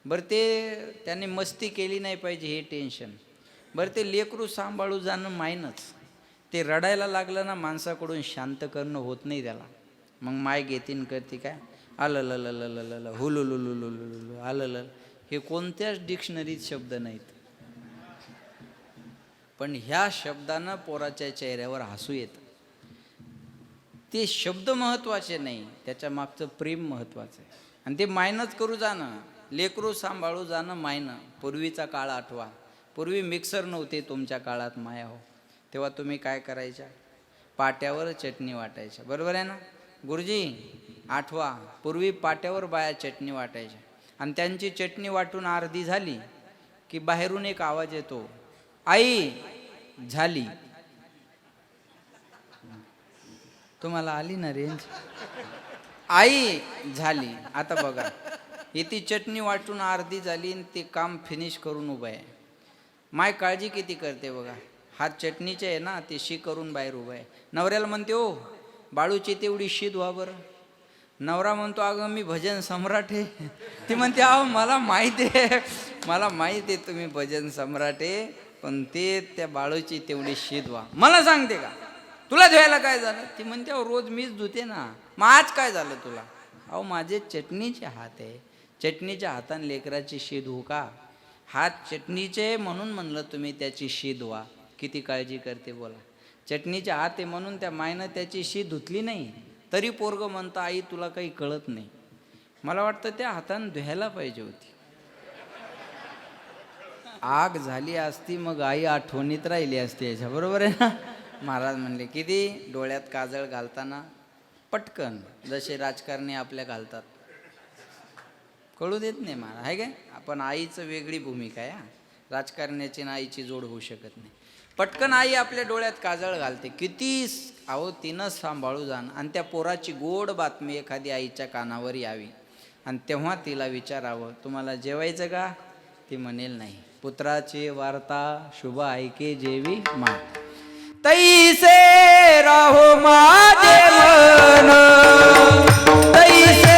बरं ते त्याने मस्ती केली नाही पाहिजे हे टेन्शन. बरं ते लेकरू सांभाळू जाणं मायनस. ते रडायला लागलं ना माणसाकडून शांत करणं होत नाही त्याला. मग माय घेतीन करते काय आलं हुलुलुलुलुलुलु आलं, हे कोणत्याच डिक्शनरीत शब्द नाहीत. पण ह्या शब्दानं पोराच्या चेहऱ्यावर हसू येतं. ते शब्द महत्त्वाचे नाही, त्याच्या मागचं प्रेम महत्त्वाचं आहे. आणि ते मायनच करू जाणं, लेकरू सांभाळू जाणं मायनं. पूर्वीचा काळ आठवा. पूर्वी मिक्सर नव्हते तुमच्या काळात माया हो. तेव्हा तुम्ही काय करायच्या? पाट्यावर चटणी वाटायच्या. बरोबर आहे ना गुरुजी? आठवा, पूर्वी पाट्यावर बाया चटणी वाटायच्या. आणि त्यांची चटणी वाटून अर्धी झाली की बाहेरून एक आवाज येतो, आई झाली. तुम्हाला आली ना रेंज? आई झाली. आता बघा, इथे चटणी वाटून अर्धी झाली आणि ते काम फिनिश करून उभं आहे. माय काळजी किती करते बघा. हात चटणीचे आहे ना, ते शी करून बाहेर उभं आहे. नवऱ्याला म्हणते ओ बाळूची तेवढी शीद व्हा बरं. नवरा म्हणतो अगं मी भजन सम्राट आहे. ती म्हणते अहो मला माहिती आहे, मला माहिती आहे तुम्ही भजन सम्राट आहे, पण ते त्या बाळूची तेवढी शीद व्हा. मला सांगते का? तुला धुवायला काय झालं? ती म्हणते अहो रोज मीच धुते ना, मग आज काय झालं तुला? अहो माझे चटणीचे हात आहे, चटणीच्या हाताने लेकराची शीद होऊ का? हात चटणीचे म्हणून म्हणलं तुम्ही त्याची शीद व्हा. किती काळजी करते बोला. चटणीचे हात आहे म्हणून त्या मायनं त्याची शीद धुतली नाही, तरी पोरगं म्हणतं आई तुला काही कळत नाही. मला वाटतं त्या हाताने धुवायला पाहिजे होती. आग झाली असती मग आई आठवणीत राहिली असती याच्या. बरोबर आहे ना? महाराज म्हणले किती डोळ्यात काजळ घालताना पटकन जसे राजकारणी आपल्या घालतात, कळू देत नाही महाराज, आहे काय? आपण आईचं वेगळी भूमिका आहे. राजकारण्याची ना आईची जोड होऊ शकत नाही. पटकन आई आपल्या डोळ्यात काजळ घालते. किती अहो तिनं सांभाळू जाण. आणि त्या पोराची गोड बातमी एखादी आईच्या कानावर यावी आणि तेव्हा तिला विचारावं तुम्हाला जेवायचं का? ती म्हणेल नाही. पुत्राची वार्ता शुभ ऐके जेवी मा, तैसे राहो माझे मन, तैसे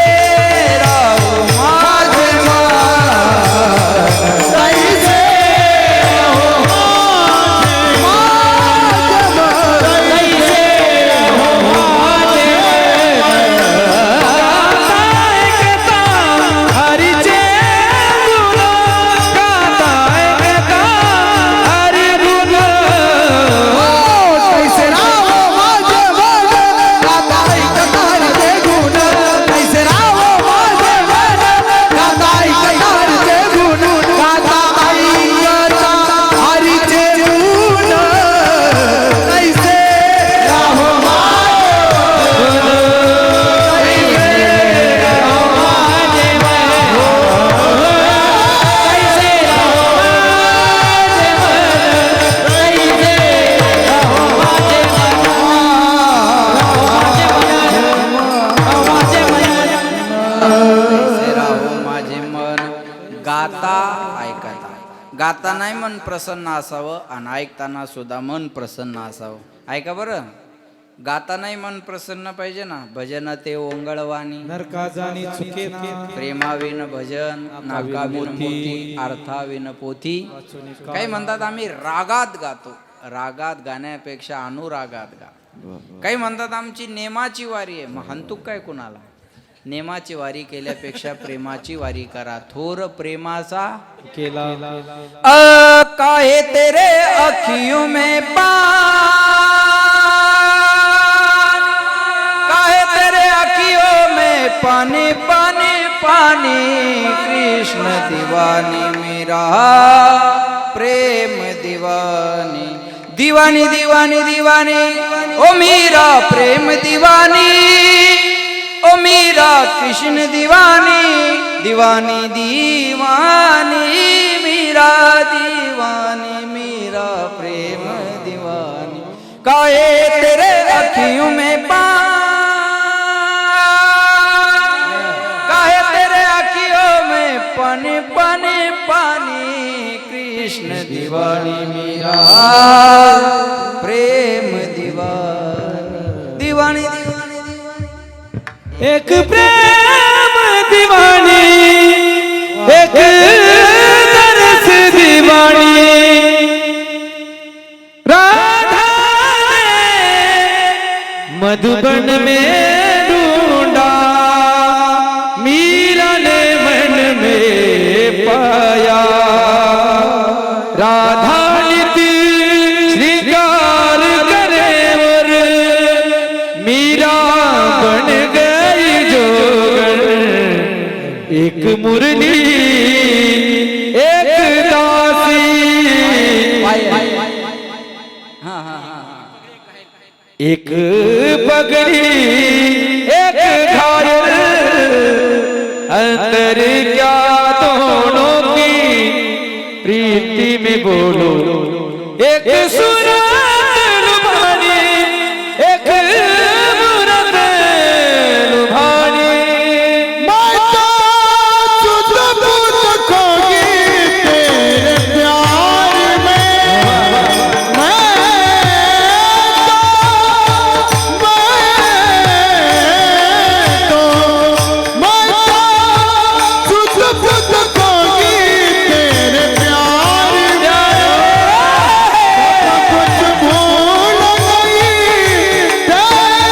राहो माझे मन, तैसे राहो माझे मन, तैसे राहो माझे मन. गाता हरीचे गुण, गाता हरी गुण. कैसे राहो माझे मन, गाता ऐकतारचे गुण. कैसे राहो माझे मन, गाता ऐकतारचे गुण. गाता ऐकता हरीचे गुण. कैसे राहो माझे माझे मन. गाता ऐकता, गाता नाही मन प्रसन्न असावं आणि ऐकताना सुद्धा मन प्रसन्न असावं. ऐका बरं, गाता नाही मन प्रसन्न पाहिजे ना. भजन ते ओंगळवाणी, नरका जाणी चुके ना, प्रेमाविन भजन, नाकाविन मोती, अर्थाविन पोथी. काही म्हणतात आम्ही रागात गातो. रागात गाण्यापेक्षा अनुरागात गा. काही म्हणतात आमची नेमाची वारी आहे. मग हंतुक काय कुणाला? नेमाची वारी केल्यापेक्षा प्रेमाची वारी करा. थोर प्रेमाचा केला काहे तेरे अखियों में काहे तेरे अखियों में पानी पानी पानी. कृष्ण दीवानी मेरा प्रेम दीवानी, दीवानी दीवानी दीवानी ओ मेरा प्रेम दीवानी, ओ मेरा कृष्ण दीवानी, दीवानी दीवानी मेरा दीवानी, मेरा प्रेम काहे तेरे अखियों में काहे तेरे अखियों में पानी पानी पानी कृष्ण दीवानी मीरा प्रेम दीवानी दीवानी दीवानी दीवानी एक प्रेम दीवानी एक तरस दीवानी राधा ने मधुबन में ढूंढा मीरा ने मन में पाया राधा नित्य श्रृंगार करे और मीरा बन गई जोगन एक मुरली एक दासी हाँ हाँ हाँ एक पगड़ी एक घायल अंतर क्या दोनों की प्रीति में बोलो एक सूरत लुभानी एक मूरत लुभानी माता तुझ बुझ खोगी तेरे प्यार में मैं तो माता तुझ बुझ खोगी तेरे प्यार में कुछ भूल गई तेरे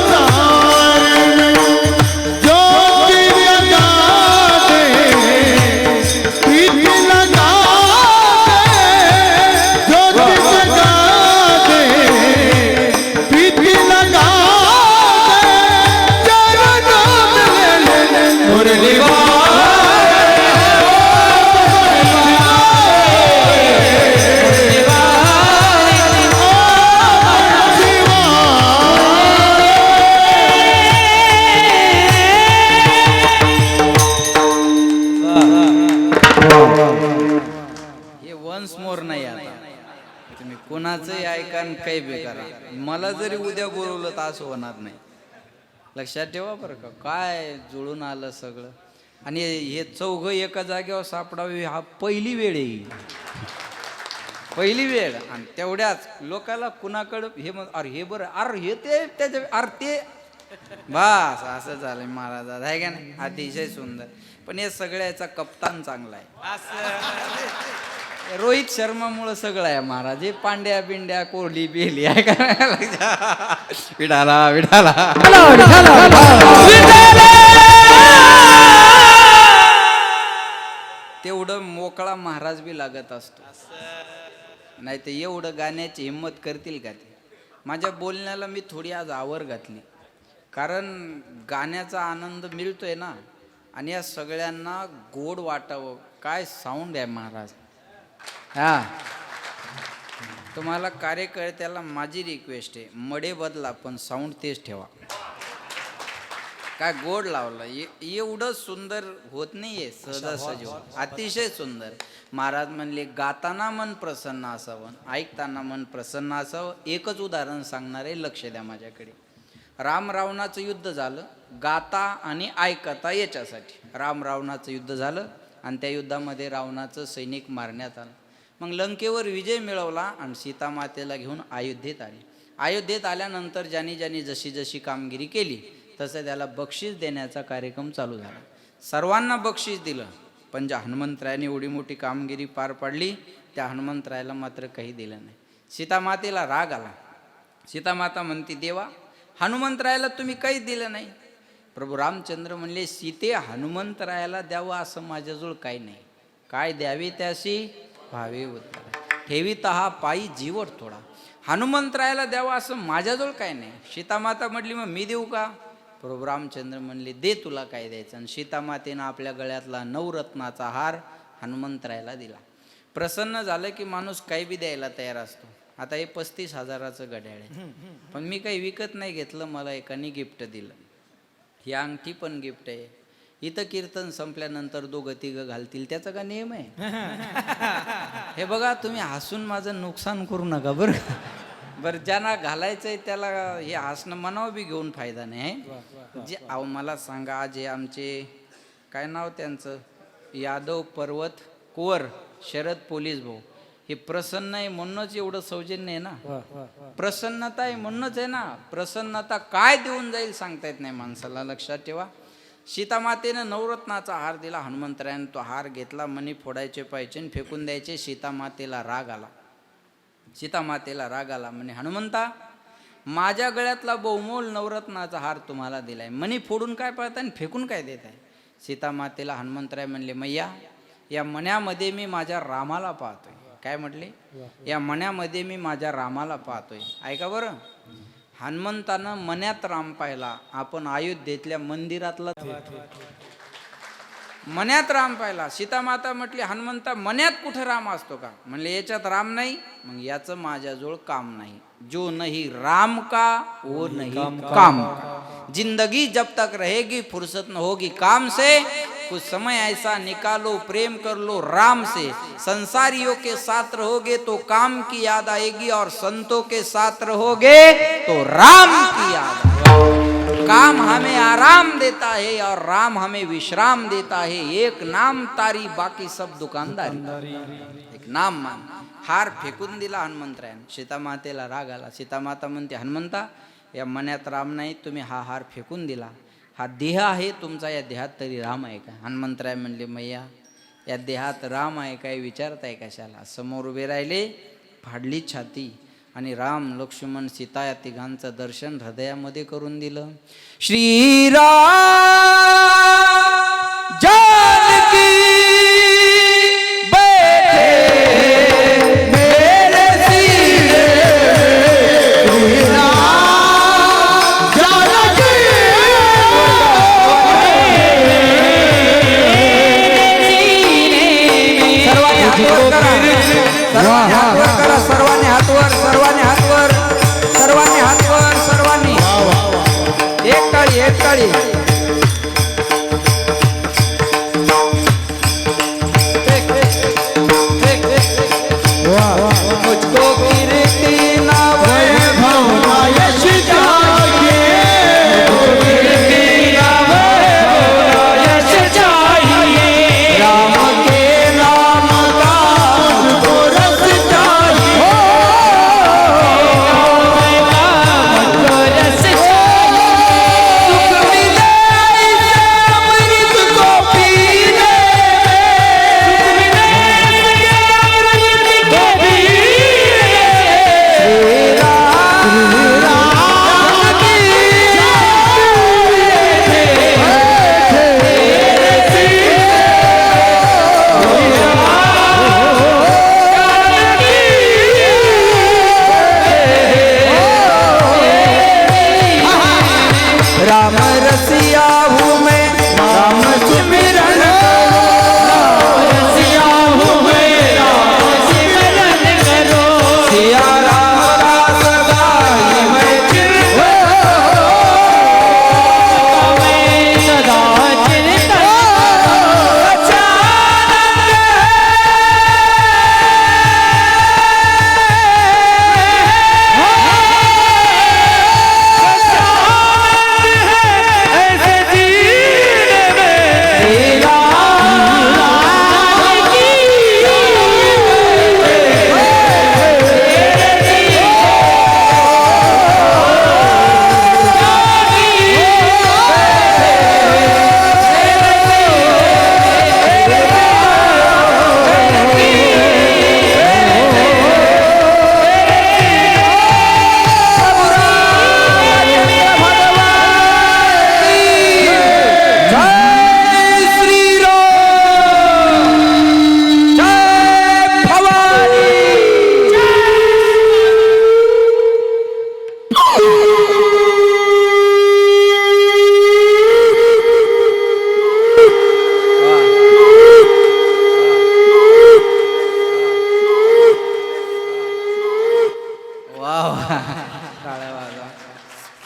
संसार में जो दिल लगा दे प्रीत लगा दे जो दिल लगा दे प्रीत लगा दे चरणों में ले मुरली हे वन्स मोर नाही आता तुम्ही कोणाचंही ऐका आणि काही बी करा मला जरी उद्या बोलवलं तर असं होणार नाही लक्षात ठेवा बरं का काय जुळून आलं सगळं आणि हे चौघं एका जागेवर सापडावे हा पहिली वेळ येईल पहिली वेळ आणि तेवढ्याच लोकाला कुणाकडं हे मग अरे हे बरं अरे हे ते त्याच्या अरे ते बस असं झालंय महाराजात आहे का नाही अतिशय सुंदर पण हे सगळ्याचा कप्तान चांगला आहे रोहित शर्मामुळं सगळं आहे महाराज हे पांड्या बिंड्या कोरली बेली आहे का विडाला विडाला तेवढं मोकळा महाराज बी लागत असतो नाही तर एवढं गाण्याची हिंमत करतील का ते माझ्या बोलण्याला मी थोडी आज आवर घातली कारण गाण्याचा आनंद मिळतोय ना आणि या सगळ्यांना गोड वाटावं काय साऊंड आहे महाराज हा तुम्हाला कार्यकर्त्याला माझी रिक्वेस्ट आहे मडे बदला पण साऊंड तेच ठेवा काय गोड लावलं एवढं सुंदर होत नाहीये सहजासहजी अतिशय सुंदर महाराज म्हणले गाताना मन प्रसन्न असावं ऐकताना मन प्रसन्न असावं एकच उदाहरण सांगणार आहे लक्ष द्या माझ्याकडे राम रावणाचं युद्ध झालं गाता आणि ऐकता याच्यासाठी राम रावणाचं युद्ध झालं आणि त्या युद्धामध्ये रावणाचं सैनिक मारण्यात आलं मग लंकेवर विजय मिळवला आणि सीतामातेला घेऊन अयोध्येत आले अयोध्येत आल्यानंतर ज्यांनी ज्यांनी जशी जशी कामगिरी केली तसं त्याला बक्षीस देण्याचा कार्यक्रम चालू झाला सर्वांना बक्षीस दिलं पण ज्या हनुमंतरायाने एवढी मोठी कामगिरी पार पाडली त्या हनुमंतरायाला मात्र काही दिलं नाही सीतामातेला राग आला सीतामाता म्हणते देवा हनुमंतरायाला तुम्ही काहीच दिलं नाही प्रभू रामचंद्र म्हणले सीते हनुमंतरायाला द्यावं असं माझ्याजवळ काही नाही काय द्यावे त्याशी भावे उत्तर ठेवी तहा पायी जीवट थोडा हनुमंतरायाला द्यावं असं माझ्याजवळ काय नाही सीतामाता म्हटली मग मी देऊ का प्रभू रामचंद्र म्हणले दे तुला काय द्यायचं आणि सीतामातेनं आपल्या गळ्यातला नवरत्नाचा हार हनुमंतरायाला दिला प्रसन्न झालं की माणूस काही बी द्यायला तयार असतो आता हे 35,000चं घड्याळ आहे पण मी काही विकत नाही घेतलं मला एकाने गिफ्ट दिलं ही अंगठी पण गिफ्ट आहे इथं कीर्तन संपल्यानंतर दोघं तिघं घालतील, त्याचा का नियम आहे? हे बघा, तुम्ही हसून माझं नुकसान करू नका बरं का. बरं, ज्यांना घालायचंय त्याला हे हसणं मनावर बी घेऊन फायदा नाही. जे अहो मला सांगा, आज हे आमचे काय नाव त्यांचं, यादव पर्वत कुवर शरद पोलीस भाऊ, हे प्रसन्न आहे म्हणूनच एवढं सौजन्य आहे ना. प्रसन्नता आहे म्हणूनच आहे ना. प्रसन्नता काय देऊन जाईल सांगता येत नाही माणसाला. लक्षात ठेवा. सीतामातेनं नवरत्नाचा हार दिला हनुमंतरायानं. तो हार घेतला, मणी फोडायचे पाहिजे फेकून द्यायचे. सीतामातेला राग आला. सीतामातेला राग आला, म्हणे हनुमंता, माझ्या गळ्यातला बहुमोल नवरत्नाचा हार तुम्हाला दिलाय, मणी फोडून काय पाहताय आणि फेकून काय देत आहे? सीतामातेला हनुमंतराय म्हणले, मैया, या मण्यामध्ये मी माझ्या रामाला पाहतोय. काय म्हटले? या मण्यामध्ये मी माझ्या रामाला पाहतोय. ऐका बरं, हनुमंतानं मण्यात राम पाहिला, आपण अयोध्येतल्या मंदिरातला मण्यात राम पाहिला. सीतामाता म्हटली, हनुमंता, मण्यात कुठे राम असतो का? म्हणले, याच्यात राम नाही. मग याचं माझ्याजवळ काम नाही. जो नहीं राम का वो नहीं काम. जिंदगी जब तक रहेगी फुर्सत न होगी काम से. कुछ समय ऐसा निकालो, प्रेम कर लो राम से. संसारियों के साथ रहोगे तो काम की याद आएगी, और संतों के साथ रहोगे तो राम की याद आएगी. काम हमें आराम देता है और राम हमें विश्राम देता है. एक नाम तारी, बाकी सब दुकानदारी. एक नाम मान. हार फेकून दिला हनुमंतरायानं. सीतामातेला राग आला. सीतामाता म्हणते, हनुमंता, या मण्यात राम नाही, तुम्ही हा हार फेकून दिला. हा देह आहे तुमचा, या देहात तरी राम आहे का? हनुमंतराय म्हणले, मैया, या देहात राम आहे काय विचारताय कशाला? समोर उभे राहिले, फाडली छाती आणि राम, लक्ष्मण, सीता या तिघांचं दर्शन हृदयामध्ये करून दिलं. श्रीराम जानकी सर्वांनी हातवर, सर्वांनी हातवर, सर्वांनी हातवर, सर्वांनी एक टाळी, एक टाळी. मुझको कीर्ति ना वैभव यश चाहिए. कीर्ति ना वैभव यश चाहिए. राम के नाम का मुझको रस चाहिए. मुझको रस चाहिए. सुख मिले इसे अमृत को पीने. सुख मिले इसे अमृत को पीने. श्री राम की राम रसिया हूँ मैं, राम सिमरन करो. रसिया हूँ मैं, राम सिमरन करो. सिया राम का सदा ही मैं चिंतन, मैं सदा चिंतन.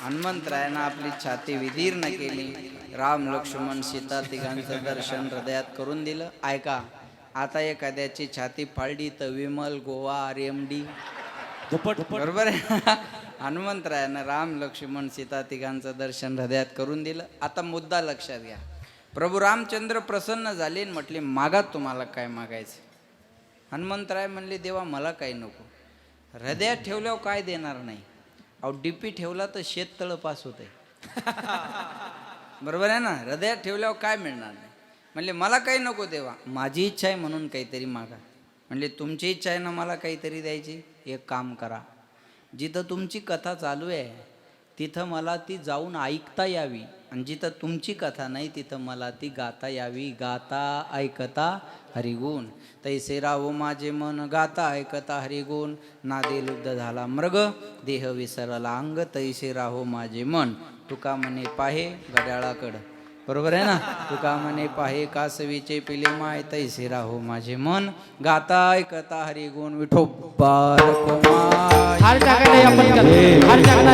हनुमंतरायानं आपली छाती विदीर्ण केली. राम लक्ष्मण सीता तिघांचं दर्शन हृदयात करून दिलं. ऐका, आता एखाद्याची छाती फाळली तर विमल गोवा RMD बरोबर आहे. हनुमंतरायानं राम लक्ष्मण सीता तिघांचं दर्शन हृदयात करून दिलं. आता मुद्दा लक्षात घ्या. प्रभू रामचंद्र प्रसन्न झाले आणि म्हटले मागा तुम्हाला काय मागायचं. हनुमंतराय म्हणले देवा मला काही नको. हृदयात ठेवल्यावर काय देणार नाही. अहो डीपी ठेवला तर शेततळं पास होतंय बरोबर आहे ना. हृदयात ठेवल्यावर काय मिळणार नाही. म्हणले मला काही नको देवा, माझी इच्छा आहे म्हणून काहीतरी मागा. म्हणले तुमची इच्छा आहे ना मला काहीतरी द्यायची. एक काम करा, जिथं तुमची कथा चालू आहे तिथं मला ती जाऊन ऐकता यावी, आणि जिथं तुमची कथा नाही तिथं मला ती गाता यावी. गाता ऐकता हरिगुण तैसे राहो माझे मन, गाता ऐकता हरिगुण. नादे लुब्ध झाला मृग, देह विसरला अंग, तैसे राहो माझे मन. तुका म्हणे पाहे घड्याळाकडं, बरोबर आहे ना. तुका म्हणे पाहे कासवीचे पिले माय, तैसे राहो माझे मन. गाता ऐकता हरिगुण विठोबा रखुमाई. हार टाकायला आपण